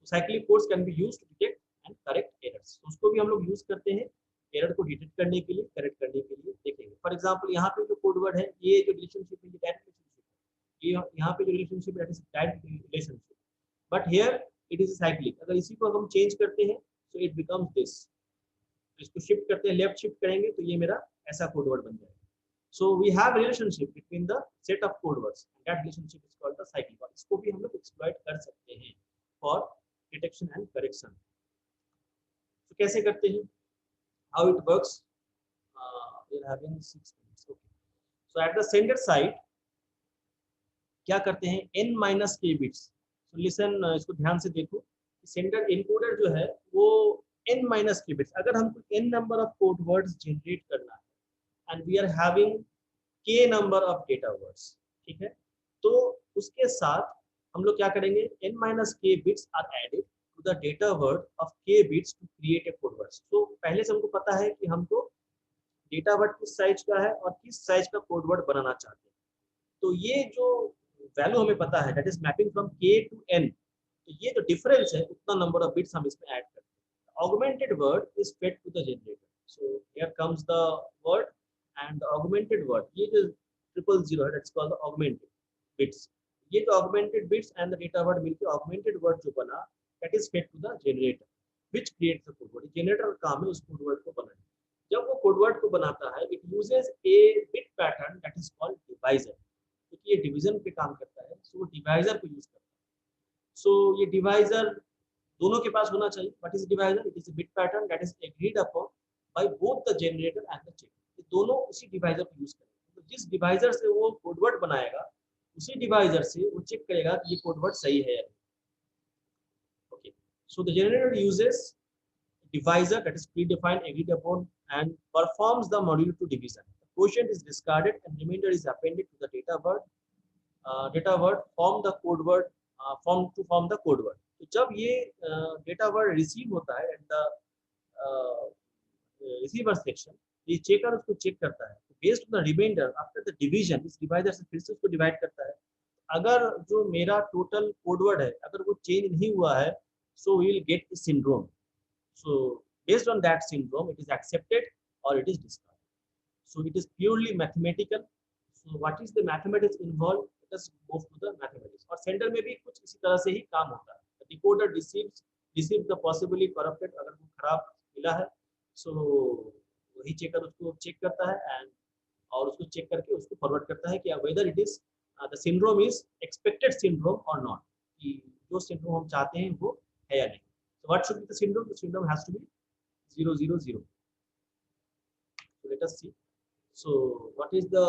Cyclic codes can be used to detect and correct errors. उसको भी हम लोग यूज करते हैं एरर को डिटेक्ट करने के लिए, करेक्ट करने के लिए। देखेंगे फॉर एग्जांपल यहाँ पे जो कोड वर्ड है, ये जो रिलेशनशिप है ये डायरेक्ट रिलेशनशिप है, ये यहाँ पे जो रिलेशनशिप है direct relationship, but here it is cyclic. अगर इसी को हम चेंज करते हैं तो इट बिकम्स दिस। इसको शिफ्ट करते हैं, लेफ्ट शिफ्ट करेंगे तो ये मेरा ऐसा कोड वर्ड बन जाएगा। So we have relationship between the set of code words, that relationship is called the cyclic. और इसको भी हम लोग एक्सप्लॉइट कर सकते हैं फॉर डिटेक्शन एंड करेक्शन। तो कैसे करते हैं? How it works? We are having 6 minutes. Okay. So at the sender side, क्या करते हैं? n minus k bits. So listen, इसको ध्यान से देखो। सेंडर एनकोडर जो है वो n minus k bits। अगर हमको n number of code words generate करना है and we are having k number of data words, ठीक है? तो उसके साथ हम लोग क्या करेंगे? n minus k bits are added to the data word of k bits to create a code word। तो पहले से हमको पता है कि हमको डेटा वर्ड किस साइज का है और किस साइज का कोड वर्ड बनाना चाहते हैं। तो ये जो वैल्यू हमें पता है that is mapping from k to n, तो ये जो डिफरेंस है उतना नंबर ऑफ बिट्स हम इसमें ऐड करते हैं। Augmented word is fed to the generator. So here comes the word and augmented word, ये जो 000 है that's called the augmented bits. ये जो augmented bits and the data word मिलकर ऑगमेंटेड वर्ड जो बना that is fed to the generator which creates the code word। generator का काम है उस code word को बनाना। जब वो code word को बनाता है it uses a bit pattern that is called divisor, क्योंकि ये division पे काम करता है, so वो divisor को use करता है। so ये divisor दोनों के पास होना चाहिए। what is divisor? it is a bit pattern that is agreed upon by both the generator and the checker। ये दोनों उसी divisor को use करेंगे। तो जिस divisor से वो code word बनाएगा उसी divisor से वो check करेगा कि ये code word सही है। So the generator uses divisor that is predefined, agreed upon, and performs the module to division। The quotient is discarded and remainder is appended to the data word। Data word form the code word, form the code word। तो जब ये data word receive होता है at the receiver section, ये checker उसको check करता है। Based on the remainder after the division, इस divisor से फिर से उसको divide करता है। अगर जो मेरा total code word है अगर वो change नहीं हुआ है, so we will get a syndrome। so based on that syndrome it is accepted or it is discarded। so it is purely mathematical। so what is the mathematics involved? Let us go to the mathematics। और sender में भी कुछ इसी तरह से ही काम होता है। the decoder receives receive the possibly corrupted, अगर वो खराब मिला है सो वही चेकर उसको चेक करता है एंड और उसको चेक करके उसको फॉरवर्ड करता है कि weather it is the syndrome is expected syndrome और नॉट, कि जो सिंड्रोम हम चाहते हैं वो है या नहीं. So what should be the syndrome? The syndrome has to be 000. So let us see. So what is the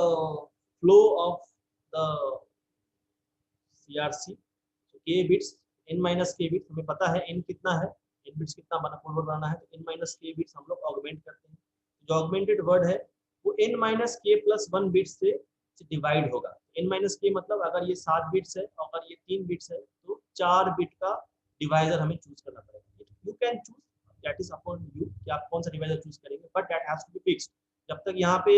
flow of the CRC? So k bits n minus k bits हमें पता है n कितना है, n bits कितना बना forward बनाना है, तो n minus k bits हम लोग ऑगमेंट करते हैं. जो ऑगमेंटेड वर्ड है वो n minus k plus 1 bits से डिवाइड होगा. n minus k मतलब अगर ये 7 बिट्स है और अगर ये 3 बिट्स है तो 4 बिट का डिवाइजर हमें चूज करना पड़ेगा. You can choose, that is upon you कि आप कौन सा डिवाइजर चूज करेंगे, but that has to be fixed. जब तक यहाँ पे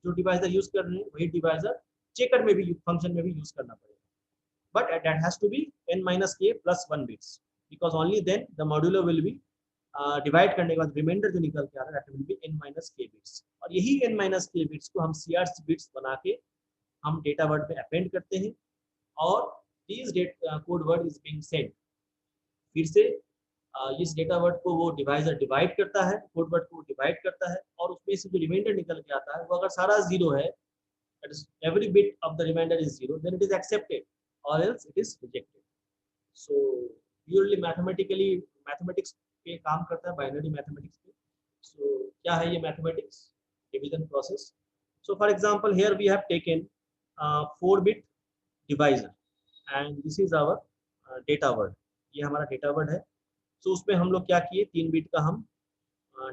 जो डिवाइजर यूज कर रहे हैं वही डिवाइजर चेकर में भी फंक्शन में भी यूज करना पड़ेगा. But that has to be n minus k plus 1 bits because only then the modulo will be divide करने के बाद रिमाइंडर जो निकल के आ रहा है that will be n minus k bits. और यही n minus k bits को हम CRC bits बना के हम डेटा वर्ड में अपेंड करते हैं और this code word is being Saint. फिर से इस डेटा वर्ड को वो डिवाइजर डिवाइड करता है, कोड वर्ड को डिवाइड करता है और उसमें से जो रिमाइंडर निकल के आता है वो अगर सारा जीरो है, that is every bit of the remainder is zero, then it is accepted or else it is rejected. So purely mathematics पे काम करता है, बाइनरी मैथमेटिक्स पे. So क्या है ये mathematics? Division process. So for example here we have taken 4-bit divisor and this is our data word. ये हमारा डेटा वर्ड है. So उसमें हम लोग क्या किए, 3 बिट का हम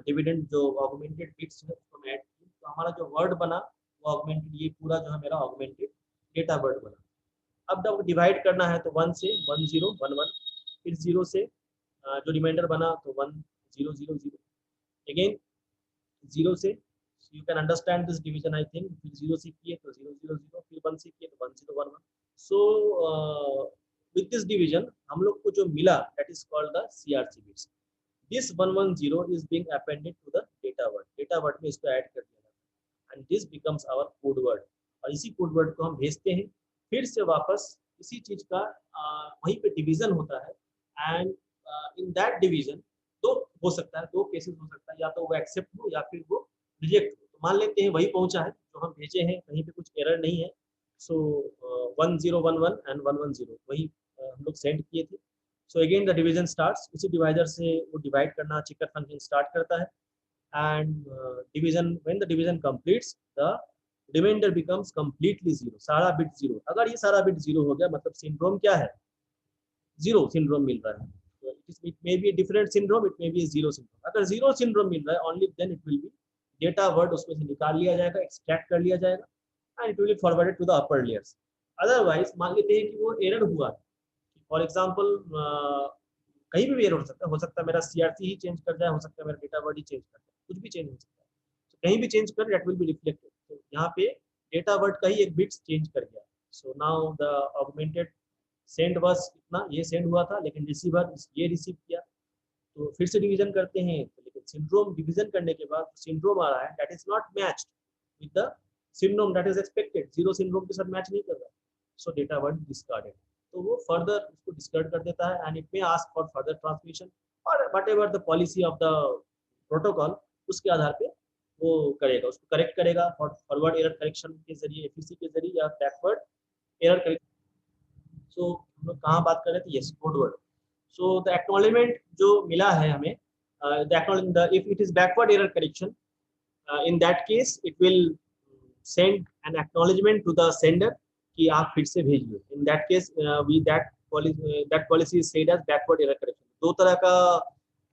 डिविडेंड जो ऑगमेंटेड बिट्स है उसको ऐड किए. तो हमारा जो वर्ड बना वो ऑगमेंटेड, ये पूरा जो है मेरा ऑगमेंटेड डेटा वर्ड बना. अब जब डिवाइड करना है तो 1 से 1 0 1 1, फिर 0 से जो रिमाइंडर बना तो 1 0 0 0, अगेन 0 से, you can understand this division I think. फिर 0 से किए तो 0 0 0, फिर 1 से किए तो 1 0 1 1. सो विद दिस डिवीजन हम लोग को जो मिला that is called the CRC bits. This 110 is being appended to the data word. Data word में इसको ऐड कर दिया जाता है and this becomes our code word. और इसी कोड वर्ड को हम भेजते हैं फिर से वापस इसी चीज का वहीं पे डिवीजन होता है एंड इन दैट डिवीजन दो हो सकता है, दो केसेस हो सकता है, या तो वो एक्सेप्ट हो या फिर वो रिजेक्ट हो. तो मान लेते हैं वही पहुंचा है जो हम भेजे हैं, कहीं पे कुछ एरर नहीं है. सो 1011 एंड 110 वही हम लोग सेंड किए थे. So again the division starts. उसी डिवाइजर से वो डिवाइड करना चेकर फंक्शन स्टार्ट करता है and division when the division completes the reminder becomes completely zero. सारा बिट जीरो. अगर ये सारा बिट जीरो हो गया मतलब सिंड्रोम क्या है, जीरो सिंड्रोम मिल रहा है. तो it may be different syndrome, it may be zero syndrome. अगर जीरो सिंड्रोम मिल रहा है only then it will be data word उसमें से निकाल लिया जाएगा, एक्सट्रैक्ट कर लिया जाएगा and it will be forwarded to the upper layers. Otherwise मान लेते हैं कि वो एरर हुआ, फॉर एग्जाम्पल कहीं भी एरर हो सकता है मेरा CRC ही चेंज कर जाए, हो सकता है मेरा डेटा वर्ड ही चेंज कर जाए, कुछ भी चेंज हो सकता है. तो कहीं भी चेंज कर दैट विल बी रिफ्लेक्टेड. तो यहाँ पे डेटा वर्ड का ही एक बिट्स चेंज कर गया. So now the augmented send बस इतना ये सेंड हुआ था लेकिन रिसीवर ये रिसीव किया. तो फिर से डिवीजन करते हैं तो लेकिन सिंड्रोम डिवीजन करने के बाद सिंड्रोम आ रहा है that is not matched with the syndrome that is expected. Zero syndrome के साथ मैच नहीं कर रहा. So data word discarded. तो वो फर्दर उसको डिस्कार्ड कर देता है and it may ask for further transmission और whatever the policy of the protocol उसके आधार पे वो करेगा, उसको करेक्ट करेगा फॉरवर्ड एरर करेक्शन के जरिए, FEC के जरिए या बैकवर्ड एरर करेक्शन. सो हम लोग कहाँ बात कर रहे थे, yes code word. So the acknowledgement जो मिला है हमें, if it is backward error correction, in that case it will send an acknowledgement to the sender कि आप फिर से भेजिए. In that case that policy is said as backward error correction. दो तरह का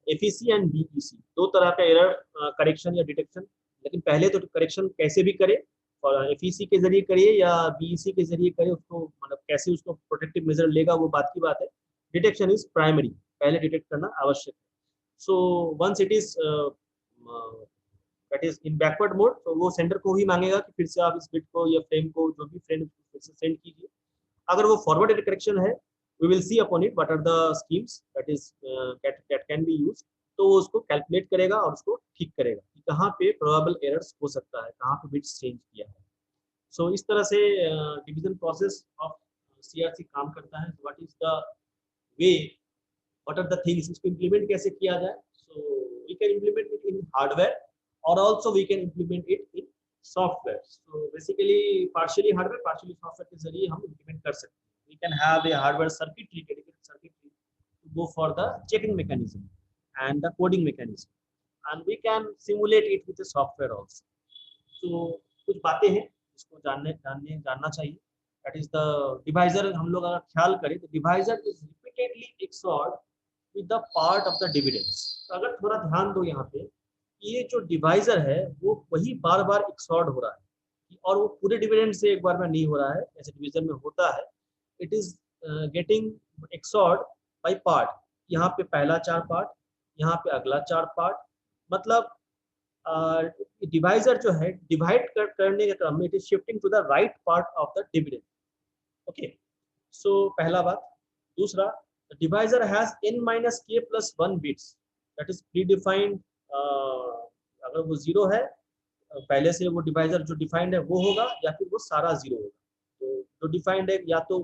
FEC and BEC, दो तरह का एरर करेक्शन या डिटेक्शन. लेकिन पहले तो करेक्शन कैसे भी करे और FEC के जरिए करिए या BEC के जरिए करे, उसको मतलब कैसे उसको प्रोटेक्टिव मेजर लेगा वो बात की बात है. डिटेक्शन इज प्राइमरी, पहले डिटेक्ट करना आवश्यक है. So once it is that is in backward mode तो वो सेंडर को ही मांगेगा कि फिर से आप इस बिट को या फ्रेम को जो भी फ्रेम फिर से सेंड कीजिए. अगर वो फॉरवर्ड एरर करेक्शन है we will see upon it what are the schemes that is that can be used. तो वो उसको कैलकुलेट करेगा और उसको ठीक करेगा कि कहाँ पे प्रोबेबल एरर्स हो सकता है, कहाँ पे बिट्स चेंज किया है. सो इस तरह से डिवीजन प्रोसेस ऑफ CRC काम करता है. What is the way what are the things, इसको इम्प्लीमेंट कैसे किया जाए. So we can implement it in hardware और also we can implement it in software. So basically partially hardware partially software के जरिए हम इम्प्लीमेंट कर सकते हैं. We can have a hardware circuitry, dedicated circuitry to go for the checking mechanism and the coding mechanism, and we can simulate it with the software also. So कुछ बातें हैं इसको जानना चाहिए. That is the divisor. हम लोग अगर ख्याल करें तो divisor is repeatedly XORed with the part of the dividends. तो अगर थोड़ा ध्यान दो यहाँ पे, ये जो divisor है वो वही बार बार XORed हो रहा है और वो पूरे डिविडेंड से एक बार में नहीं हो रहा है जैसे डिवीजन में होता है. It is getting XORed by part. यहाँ पे पहला 4 पार्ट, यहाँ पे अगला 4 पार्ट. मतलब डिवाइजर जो है डिवाइड करने के क्रम में it is shifting to the right part of the dividend. Okay, so पहला बात. दूसरा, divisor has n-k+1 bits that is predefined. अगर वो 0 है पहले से वो डिवाइजर जो डिफाइंड है वो होगा या फिर वो सारा 0 होगा. तो जो डिफाइंड है या तो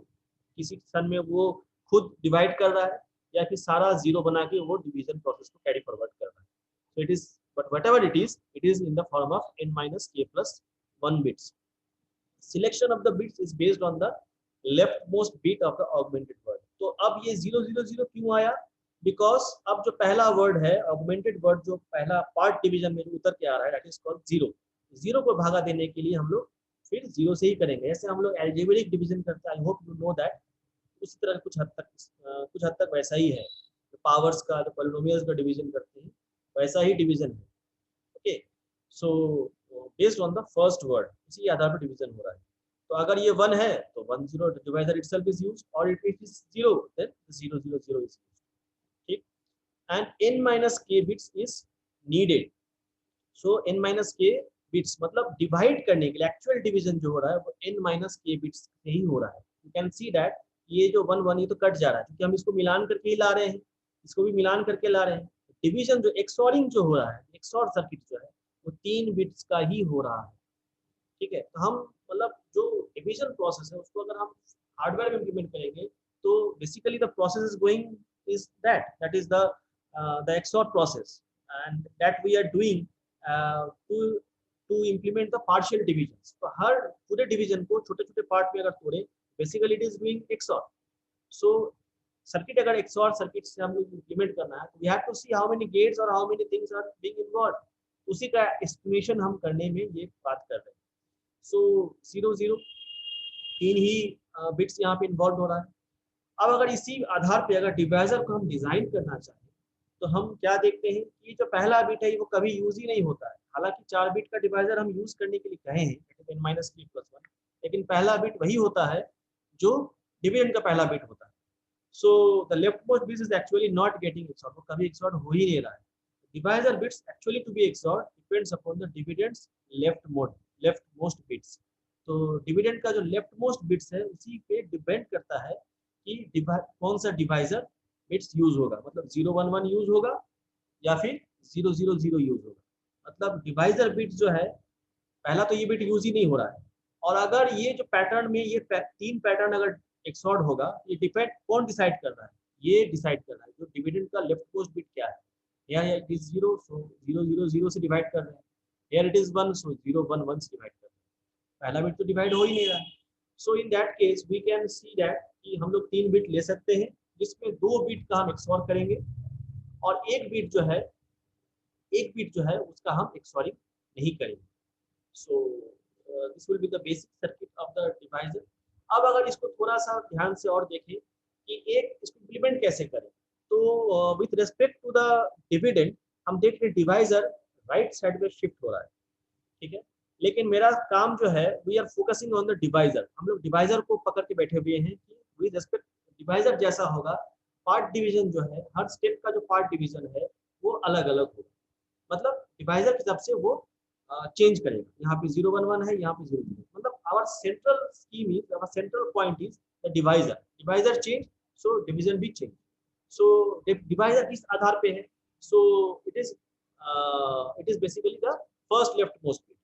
किसी क्षण में वो खुद डिवाइड कर रहा है या फिर सारा 0 बना के वो डिवीजन प्रोसेस को कैरी फॉरवर्ड कर रहा है. So it is but whatever it is in the form of n-k+1 bits. Selection of the bits is based on the left most bit of the augmented word. तो अब ये 000 क्यों आया? Because अब जो पहला वर्ड है ऑगमेंटेड वर्ड, जो पहला पार्ट डिवीजन में जो उतर के आ रहा है दैट इज कॉल्ड 0. 0 को भागा देने के लिए हम लोग फिर 0 से ही करेंगे. ऐसे हम लोग एल्जेब्रिक डिवीजन करते हैं. I hope you know that. उसी तरह कुछ हद तक वैसा ही है. तो पावर्स का, जो पॉलिनोमियल्स का डिवीजन करते हैं वैसा ही डिवीजन है. Okay, so based on the first word इसी आधार पर डिवीजन हो रहा है. तो अगर ये 1 है तो 1-0 डिवाइजर इटसेल्फ इज यूज्ड, और it is 0 then 000 is used. ठीक. And n-k bits is needed. So n-k bits मतलब डिवाइड करने के लिए एक्चुअल डिवीजन जो हो रहा है वो n-k बिट्स से ही हो रहा है. यू कैन सी दैट ये जो 1-1 ये तो कट जा रहा है क्योंकि हम इसको मिलान करके ही ला रहे हैं, इसको भी मिलान करके ला रहे हैं. डिवीजन जो एक्सॉरिंग जो हो रहा है, एक्सॉर सर्किट जो है वो 3 बिट्स का ही हो रहा है. ठीक है. तो हम मतलब जो डिवीजन प्रोसेस है उसको अगर हम हार्डवेयर में इम्प्लीमेंट करेंगे तो basically the process is going is that is the XOR process, and that we are doing to implement the partial division. तो हर पूरे डिवीजन को छोटे छोटे पार्ट में अगर तोड़े basically it is doing XOR. So circuit अगर XOR सर्किट से हम लोग इम्प्लीमेंट करना है तो we have to see how many gates और how many things are being involved. उसी का एस्टिमेशन हम करने में ये बात कर रहे हैं. सो 0-0 3 ही बिट्स यहाँ पे इन्वॉल्व हो रहा है. अब अगर इसी आधार पे अगर डिवाइजर को हम डिजाइन करना चाहें तो हम क्या देखते हैं कि जो पहला बिट है वो कभी यूज ही नहीं होता है. हालांकि 4 बिट का डिवाइजर हम यूज करने के लिए कहे हैं n-k+1, लेकिन पहला बिट वही होता है जो डिविडेंड का पहला बिट होता है. So the left most bit is actually not getting XOR. वो कभी XOR हो ही नहीं रहा है. Divisor bits actually to be XOR depends upon the dividends left most bits. तो डिविडेंड का जो लेफ्ट मोस्ट बिट्स है उसी पे डिपेंड करता है कि कौन सा डिवाइजर बिट्स यूज होगा. मतलब 0-1-1 यूज होगा या फिर 0-0-0 यूज होगा. मतलब डिवाइजर बिट जो है पहला तो ये बिट यूज ही नहीं हो रहा है. और अगर ये जो पैटर्न में ये 3 पैटर्न अगर XORed होगा, ये डिपेंड कौन डिसाइड कर रहा है? ये डिसाइड कर रहा है जो डिविडेंड का लेफ्ट मोस्ट बिट क्या है. यहाँ इट इज 0, सो 0-0-0 से डिवाइड कर रहे हैं. Here it is 1, so 0-1-1 से डिवाइड कर रहे हैं. पहला बिट तो डिवाइड हो ही नहीं रहा है. So in that case we can see that कि हम लोग 3 बिट ले सकते हैं जिसमें 2 बिट का हम XOR करेंगे और एक बिट जो है उसका हम XORing नहीं करेंगे. So this will be the basic circuit of the divisor. अब अगर इसको थोड़ा सा ध्यान से और देखें कि एक इसको इम्प्लीमेंट कैसे करें, तो with respect to the dividend हम देख रहे डिवाइजर राइट साइड में शिफ्ट हो रहा है. ठीक है. लेकिन मेरा काम जो है we are focusing on the divisor. हम लोग डिवाइजर को पकड़ के बैठे हुए हैं कि विद रिस्पेक्ट डिवाइजर जैसा होगा पार्ट डिवीजन जो है, हर स्टेप का जो पार्ट डिवीजन है वो अलग अलग होगा. मतलब डिवाइजर के हिसाब से वो चेंज करेगा. यहाँ पे 0-1-1 है, यहाँ पे 0-0. मतलब our central scheme is, our central point is the divisor change, so division भी चेंज. सो डिवाइजर इस आधार पे है. So it is basically the first left most bit.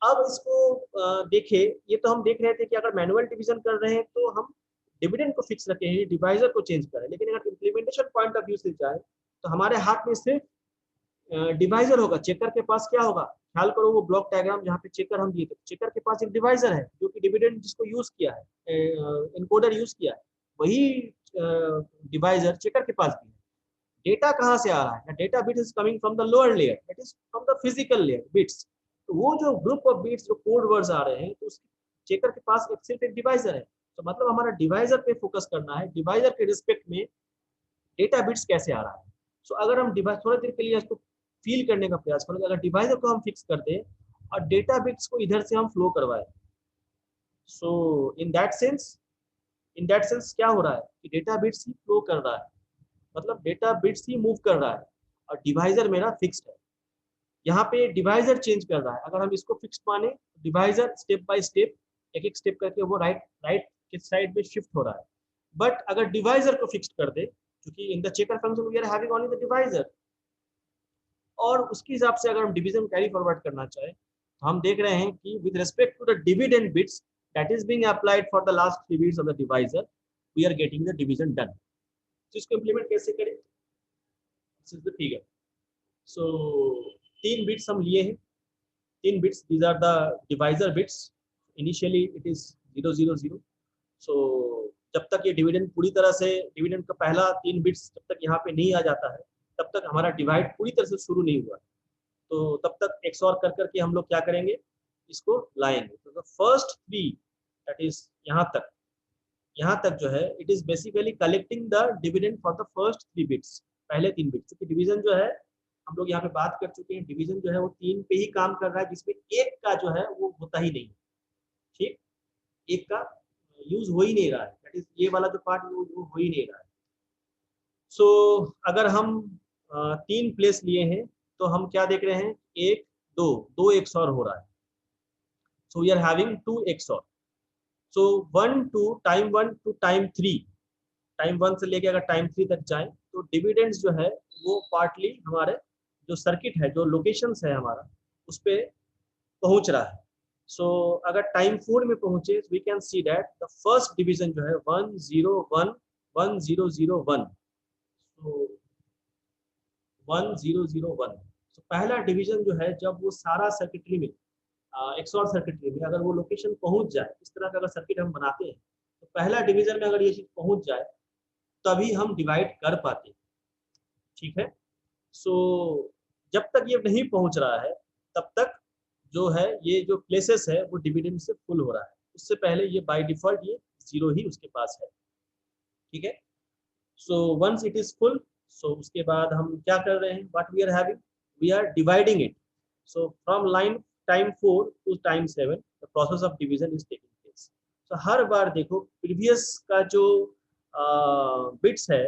अब इसको देखें, ये तो हम देख रहे थे कि अगर मैनुअल डिवीजन कर रहे हैं तो हम डिविडेंड को फिक्स रखे हैं, डिवाइजर को चेंज करें। लेकिन अगर इम्प्लीमेंटेशन पॉइंट ऑफ व्यू से जाए तो हमारे हाथ में सिर्फ डिवाइजर होगा। चेकर के पास क्या होगा, ख्याल करो वो ब्लॉक डायग्राम जहाँ पे चेकर हम दिए थे, चेकर के पास एक डिवाइजर है जो कि डिविडेंड जिसको यूज किया है, इनकोडर यूज किया है, वही डिवाइजर चेकर के पास भी है। डेटा कहाँ से आ रहा है, data bit is coming from the lower layer, it is from the physical layer bits. तो वो जो ग्रुप ऑफ बिट्स जो कोड वर्ड्स आ रहे हैं, तो चेकर के पास एक सिर्फ एक डिवाइजर है। तो मतलब हमारा डिवाइजर पे फोकस करना है, डिवाइजर के रिस्पेक्ट में डेटा बिट्स कैसे आ रहा है। सो अगर हम डिवाइस थोड़ी देर के लिए इसको फील करने का प्रयास करेंगे, अगर डिवाइजर को हम फिक्स कर दें और डेटा बिट्स को इधर से हम फ्लो करवाएं, सो इन दैट सेंस क्या हो रहा है कि डेटा बिट्स ही फ्लो कर रहा है, मतलब डेटा बिट्स ही मूव कर रहा है और डिवाइजर मेरा फिक्स्ड है। यहाँ पे डिवाइजर चेंज कर रहा है, अगर हम इसको फिक्स माने डिवाइजर स्टेप बाय स्टेप एक एक स्टेप करके वो राइट राइट के साइड में शिफ्ट हो रहा है। बट अगर डिवाइजर को फिक्स कर दे, क्योंकि in the checker function we are having only the divisor, और उसके हिसाब से अगर हम डिवीजन कैरी फॉरवर्ड करना चाहें तो हम देख रहे हैं कि with respect to the dividend bits that is being applied for the last 3 bits of the divisor, we are getting the division done. तो इसको इंप्लीमेंट कैसे करें, this is the figure. So 3 bits हम लिए हैं, 3 bits, these are the divisor bits, initially it is 000। so जब तक ये डिविडेंड पूरी तरह से, डिविडेंड का पहला 3 बिट्स जब तक यहाँ पे नहीं आ जाता है तब तक हमारा डिवाइड पूरी तरह से शुरू नहीं हुआ। तो तब तक XOR कर करके हम लोग क्या करेंगे, इसको लाएंगे। तो फर्स्ट 3 दैट इज यहाँ तक जो है it is basically collecting the dividend for the first 3 bits, पहले 3 बिट्स। क्योंकि डिवीजन जो है हम लोग यहाँ पे बात कर चुके हैं, डिवीजन जो है वो 3 पे ही काम कर रहा है, जिसमें एक का जो है वो होता ही नहीं, ठीक, एक का यूज हो ही नहीं रहा है, दैट इज ये वाला जो पार्ट वो हो ही नहीं रहा है। सो अगर हम 3 प्लेस लिए हैं तो हम क्या देख रहे हैं, 1 2 2 XOR हो रहा है। So we are having 2 XOR। सो 1 to time 1 to time 3, time 1 से लेके अगर टाइम 3 तक जाए तो डिविडेंड्स जो है वो पार्टली हमारे जो सर्किट है, जो लोकेशंस है हमारा, उस पर पहुंच रहा है। सो अगर टाइम 4 में पहुंचे we can see that the first division जो है 1 0 1 1 0 0 1, सो 1 0 0 1। सो पहला डिवीजन जो है जब वो सारा सर्किटरी में XOR सर्किटरी में अगर वो लोकेशन पहुंच जाए, इस तरह का अगर सर्किट हम बनाते हैं तो पहला डिवीजन में अगर ये चीज पहुंच जाए तभी हम डिवाइड कर पाते हैं, ठीक है। सो जब तक ये नहीं पहुंच रहा है तब तक जो है ये जो प्लेसेस है वो डिविडेंड से फुल हो रहा है, उससे पहले ये बाय डिफॉल्ट ये 0 ही उसके पास है, ठीक है। So once it is full, so उसके बाद हम क्या कर रहे हैं, what we are having, we are dividing it. So from line time 4 to time 7 the process of division is taking place. So हर बार देखो प्रीवियस का जो बिट्स है,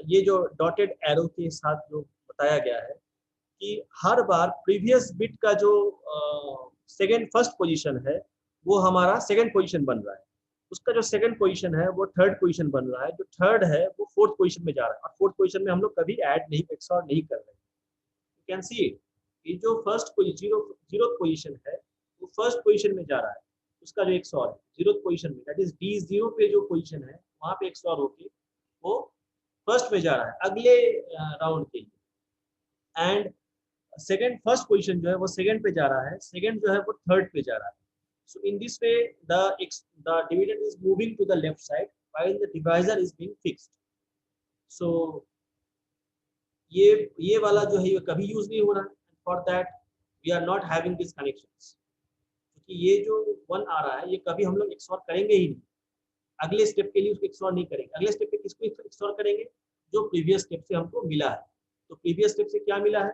ये जो डॉटेड एरो के साथ जो बताया गया है कि हर बार प्रीवियस बिट का जो सेकंड फर्स्ट पोजीशन है वो हमारा सेकंड पोजीशन बन रहा है, उसका जो सेकंड पोजीशन है वो थर्ड पोजीशन बन रहा है, जो थर्ड है वो फोर्थ पोजीशन में जा रहा है, और फोर्थ पोजीशन में हम लोग कभी ऐड नहीं XOR नहीं कर रहे हैं। यू कैन सी इट, ये जो फर्स्ट जीरो पोजीशन है वो फर्स्ट पोजीशन में जा रहा है, उसका जो XOR है जीरो पोजीशन में, दैट इज D0 पे जो पोजीशन है वहां पे XOR होके वो फर्स्ट में जा रहा है अगले राउंड के लिए, एंड सेकंड फर्स्ट पोजीशन जो है वो सेकंड पे जा रहा है, सेकंड जो है वो थर्ड पे जा रहा है। So in this way the dividend is moving to the left side while the divisor is being fixed। सो ये वाला जो है ये कभी यूज नहीं हो रहा है, for that we are not having this connections, क्योंकि ये जो 1 आ रहा है ये कभी हम लोग XOR करेंगे ही नहीं, अगले स्टेप के लिए उसको XOR नहीं करेंगे। अगले स्टेप पे किसको XOR करेंगे, जो प्रीवियस स्टेप से हमको मिला है। तो प्रीवियस स्टेप से क्या मिला है,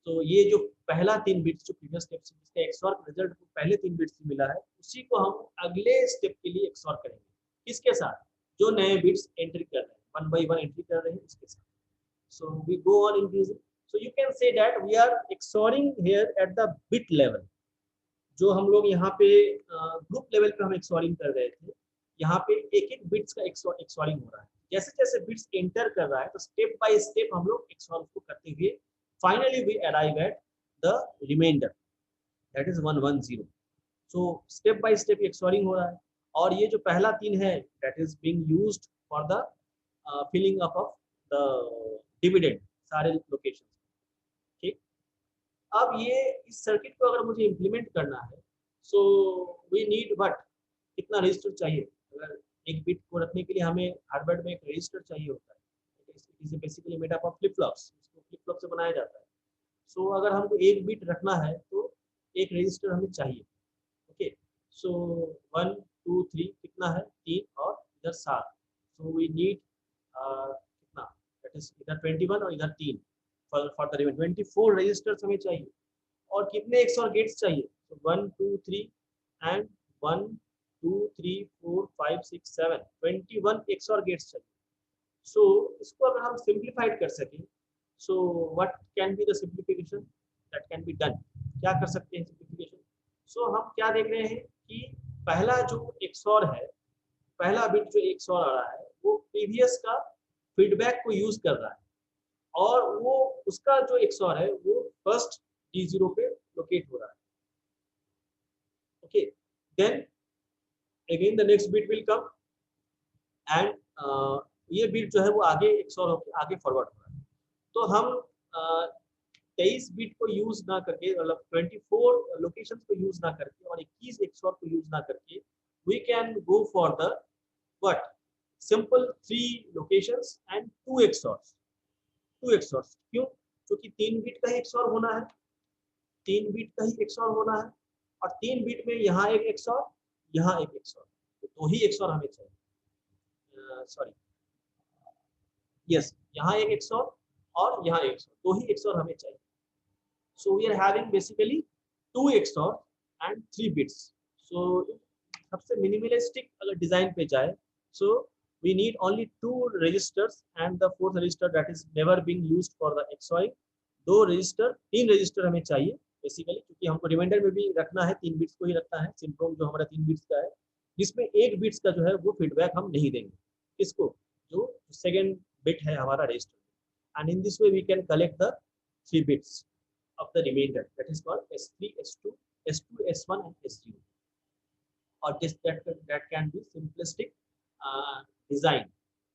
तो ये जो पहला 3 बिट्स जो प्रीवियस स्टेप से जिसका XOR रिजल्ट को पहले 3 बिट्स से मिला है, उसी को हम अगले स्टेप के लिए XOR करेंगे, किसके साथ, जो नए बिट्स एंट्री कर रहे हैं 1 by 1 एंट्री कर रहे हैं उसके साथ। So we go on increasing, so you can say that we are XORing here at the bit level. जो हम लोग यहाँ पे ग्रुप लेवल पे हम XORing कर रहे थे, यहाँ पे एक एक बिट्स का XORing हो रहा है, जैसे जैसे बिट्स एंटर कर रहा है तो स्टेप बाय स्टेप हम लोग XOR को करते हुए finally we arrive at the reminder that is 1 1 0। So step by step XORing हो रहा है, और ये जो पहला 3 है that is being used for the filling up of the dividend सारे लोकेशन। ठीक, अब ये इस सर्किट को अगर मुझे इम्प्लीमेंट करना है सो वी नीड बट कितना रजिस्टर चाहिए। अगर एक बिट को रखने के लिए हमें हार्डवेयर में एक रजिस्टर चाहिए होता है। इसे basically made up of flip flops, इसको फ्लिप फ्लॉप से बनाया जाता है। सो अगर हमको एक बिट रखना है तो एक रजिस्टर हमें चाहिए। ओके, सो 1 2 3 कितना है 3 और इधर 7। सो वी नीड कितना दैट इज इधर 21 और इधर 3 फॉर द रिमेन 24 रजिस्टर्स हमें चाहिए। और कितने XOR गेट्स चाहिए, तो 1 2 3 एंड 1 2 3 4 5 6 7 21 XOR गेट्स चाहिए। सो इसको अगर हम सिंप्लीफाइड कर सकें so what can be the simplification that can be done, क्या कर सकते हैं सिंप्लीफिकेशन। सो हम क्या देख रहे हैं कि पहला जो XOR है, पहला बिट जो XOR आ रहा है वो प्रीवियस का फीडबैक को यूज कर रहा है और वो उसका जो XOR है वो फर्स्ट D0 पे लोकेट हो रहा है। Okay, then again the next bit will come and ये बिट जो है वो आगे XOR होकर आगे फॉरवर्ड हो रहा है। तो हम 23 बिट को यूज ना करके मतलब 24 लोकेशन को यूज ना करके और 21 XOR को यूज ना करके we can go for the what simple 3 locations and 2 XORs। 2 XORs क्यों, क्योंकि 3 बिट का ही XOR होना है, 3 बिट का ही XOR होना है और 3 बिट में यहाँ एक XOR यहाँ एक XOR, तो 2 ही XOR हमें चाहिए। सॉरी यस, यहाँ एक XOR और यहाँ एक XOR, 2 ही XOR हमें चाहिए। So we are having basically 2 XOR and 3 bits. So सबसे minimalistic अगर डिजाइन पे जाए so we need only 2 registers and the 4th register that is never being used for the XORing। 3 register हमें चाहिए basically, क्योंकि हमको रिमाइंडर में भी रखना है 3 बिट्स को ही रखना है। सिंप्रोम जो हमारा 3 बिट्स का है जिसमें 1 बिट्स का जो है वो फीडबैक हम नहीं देंगे, किसको, जो सेकेंड बिट है हमारा register. And in this way we can collect the 3 bits of the remainder that is called S3 S2 S2 S1 and S0 और that can be simplistic design।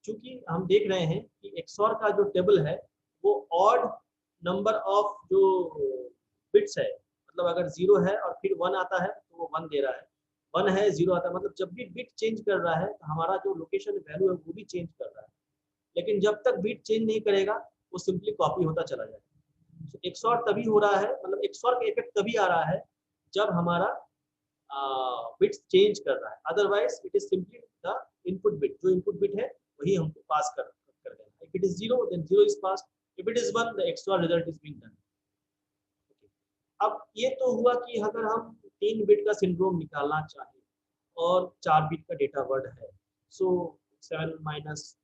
क्योंकि हम देख रहे हैं कि XOR का जो टेबल है वो ऑड नंबर ऑफ जो बिट्स है, मतलब अगर 0 है और फिर 1 आता है तो वो 1 दे रहा है, 1 है 0 आता है, मतलब जब भी बिट चेंज कर रहा है तो हमारा जो लोकेशन वैल्यू है वो भी चेंज कर रहा है। लेकिन जब तक बिट चेंज नहीं करेगा वो सिंपली कॉपी होता चला जाएगा। तो XOR तभी हो रहा है, मतलब XOR का इफेक्ट तभी आ रहा है जब हमारा बिट्स चेंज कर रहा है, otherwise it is simply the input bit, जो इनपुट बिट है वही हमको पास कर देना। If it is 0 then 0 is passed, if it is 1 the XOR result is being done. अब ये तो हुआ कि अगर हम 3 बिट का सिंड्रोम निकालना चाहें और 4 बिट का डेटा वर्ड है सो 7 -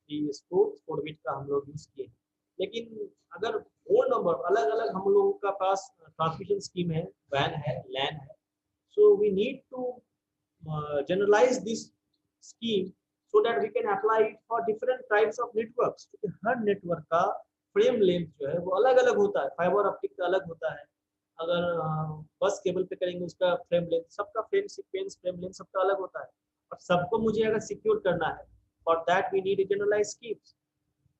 3 is 4 बिट का हम लोग यूज किए। लेकिन अगर होल नंबर अलग अलग हम लोगों का पास ट्रांसमिशन स्कीम है, वैन है, लैन है, so we need to generalize this scheme so that we can apply it for different types of networks. क्योंकि हर नेटवर्क का फ्रेम लेंथ जो है वो अलग अलग होता है, फाइबर ऑप्टिक का अलग होता है, अगर बस केबल पे करेंगे उसका फ्रेम लेंथ, सबका फ्रेम सीक्वेंस फ्रेम लेंथ सबका अलग होता है और सबको मुझे अगर सिक्योर करना है for that we need a generalize schemes.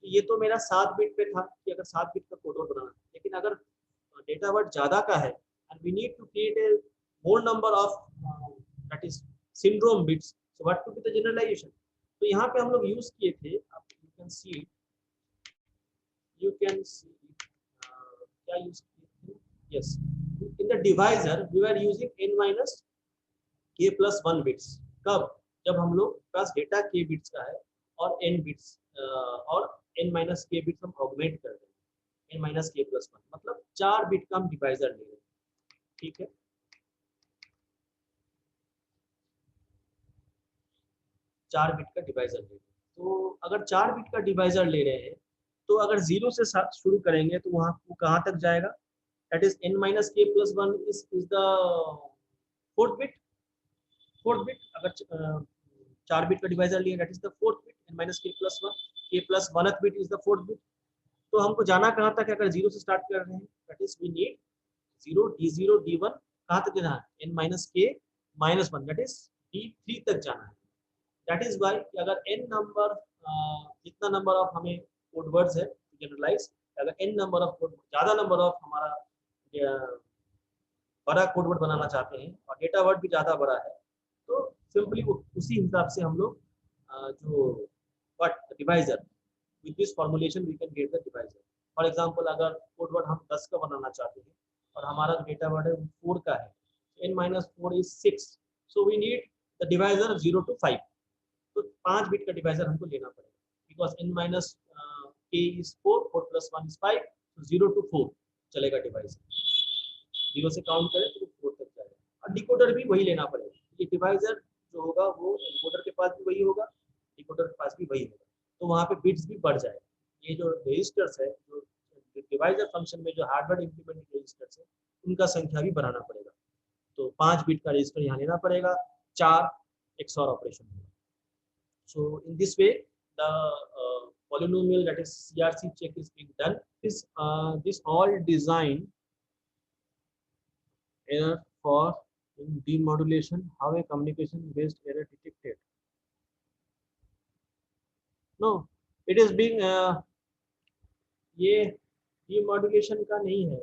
ये तो मेरा 7 बिट पे था कि अगर 7 बिट का कोडर बनाना है, लेकिन अगर डेटा वर्ड ज्यादा का है and we need to create a more number of that is syndrome bits, so what could be the generalization. तो यहाँ पे हम लोग यूज किए थे, आप यू कैन सी क्या यूज किए थे, yes in the divisor we are using n-k+1 bits. कब, जब हम लोग पास डेटा k बिट्स का है और n बिट्स और n-k बिट्स हम ऑगमेंट कर रहे हैं, n-k+1 मतलब 4 बिट का हम डिवाइजर ले रहे हैं। ठीक है, 4 बिट का डिवाइजर ले रहे हैं। तो अगर 4 बिट का डिवाइजर ले रहे हैं तो अगर 0 से शुरू करेंगे तो वहाँ वो कहाँ तक जाएगा, that is n-k+1 is the fourth bit. अगर 4 बिट का डिवाइजर लिए that is the fourth bit, n-k+1 k+1th bit is the fourth bit. तो हमको जाना कहाँ तक है, अगर 0 से स्टार्ट कर रहे हैं that is we need 0 D0 D1 कहाँ तक जाना है, n-k-1 दैट इज D3 तक जाना है। दैट इज वाई अगर n नंबर जितना नंबर ऑफ हमें कोड वर्ड्स है जनरलाइज, अगर n नंबर ऑफ कोड ज़्यादा नंबर ऑफ हमारा बड़ा कोड वर्ड बनाना चाहते हैं और डेटा वर्ड भी ज़्यादा बड़ा है, तो सिंपली उसी हिसाब से हम लोग जो what divisor with this formulation we can get the divisor. For example अगर कोड वर्ड हम 10 का बनाना चाहते हैं और हमारा डेटा वर्ड है 4 का है, n-4 is 6, so we need the divisor 0 to 5, तो 5 बिट का डिवाइजर हमको लेना पड़ेगा because n-k is 4, 4 plus 1 is 5, so 0 to 4 चलेगा डिवाइजर, 0 से काउंट करें तो 4 तक जाएगा। और डिकोडर भी वही लेना पड़ेगा, ये डिवाइजर जो होगा वो एनकोडर के पास भी वही होगा, डिकोडर के पास भी वही होगा, तो वहाँ पे बिट्स भी बढ़ जाएगा। ये जो रजिस्टर्स है, जो डिवाइजर फंक्शन में जो हार्डवेयर इंप्लीमेंटेड रजिस्टर्स है, उनका संख्या भी बढ़ाना पड़ेगा। तो 5 बिट का रजिस्टर यहाँ लेना पड़ेगा, 4 XOR ऑपरेशन होगा। So in this way the polynomial, that is CRC check, is being done. This all design error for in demodulation, how a communication based error detected. No, it is being ये demodulation का नहीं है।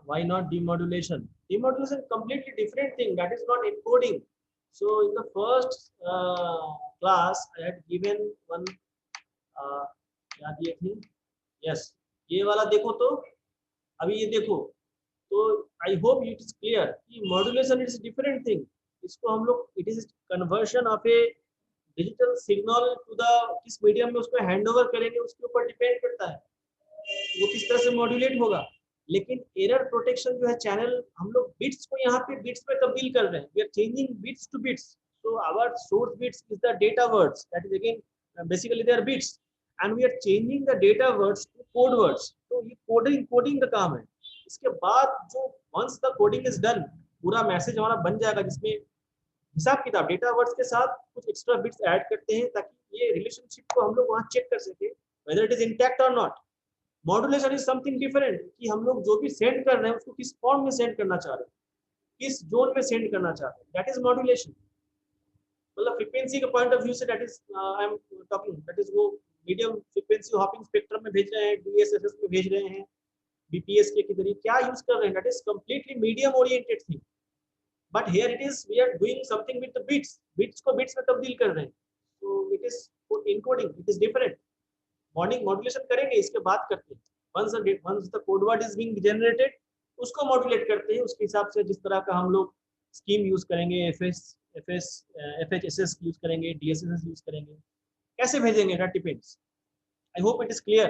Why not demodulation? Demodulation completely different thing. That is not encoding. So in the first class, I had given one. क्या दिए थे? Yes. ये वाला देखो तो अभी ये देखो तो I hope it is clear कि modulation is different thing. इसको हम लोग it is conversion of a digital signal to the किस मीडियम में उसको हैंड ओवर करेंगे उसके ऊपर डिपेंड करता है, वो किस तरह से मॉड्यूलेट होगा। लेकिन एरर प्रोटेक्शन जो है चैनल, हम लोग बिट्स को यहाँ पे बिट्स में तब्दील कर रहे हैं, we are changing bits to bits, so our source bits is the data words, that is again basically they are bits, and we are changing the data words to code words. तो ये coding का काम है। इसके बाद जो once the coding is done, पूरा message हमारा बन जाएगा जिसमें हिसाब किताब डेटा वर्ड्स के साथ कुछ एक्स्ट्रा बिट्स ऐड करते हैं ताकि ये रिलेशनशिप को हम लोग वहाँ चेक कर सके वेदर इट इज इंटैक्ट और not. Modulation is something different कि हम लोग जो भी सेंड कर रहे हैं उसको किस फॉर्म में सेंड करना चाह रहे हैं, किस जोन में सेंड करना चाह रहे हैं, दैट इज मॉड्यूलेशन। मतलब फ्रीक्वेंसी के point of view say that is I am talking, that is वो मीडियम फ्रीक्वेंसी हॉपिंग स्पेक्ट्रम में भेज रहे हैं, DSSS में भेज रहे हैं, BPSK के जरिए क्या यूज कर रहे हैं, that is completely medium oriented thing. But here it is we are doing something with the bits, bits को बिट्स में तब्दील कर रहे हैं, so it is encoding, it is different. Modulation करेंगे इसके बाद करते हैं, once the code word is being generated उसको मॉड्यूलेट करते हैं उसके हिसाब से, जिस तरह का हम लोग स्कीम यूज करेंगे, FHSS यूज करेंगे, DSSS यूज करेंगे, कैसे भेजेंगे, that depends. I hope it is clear.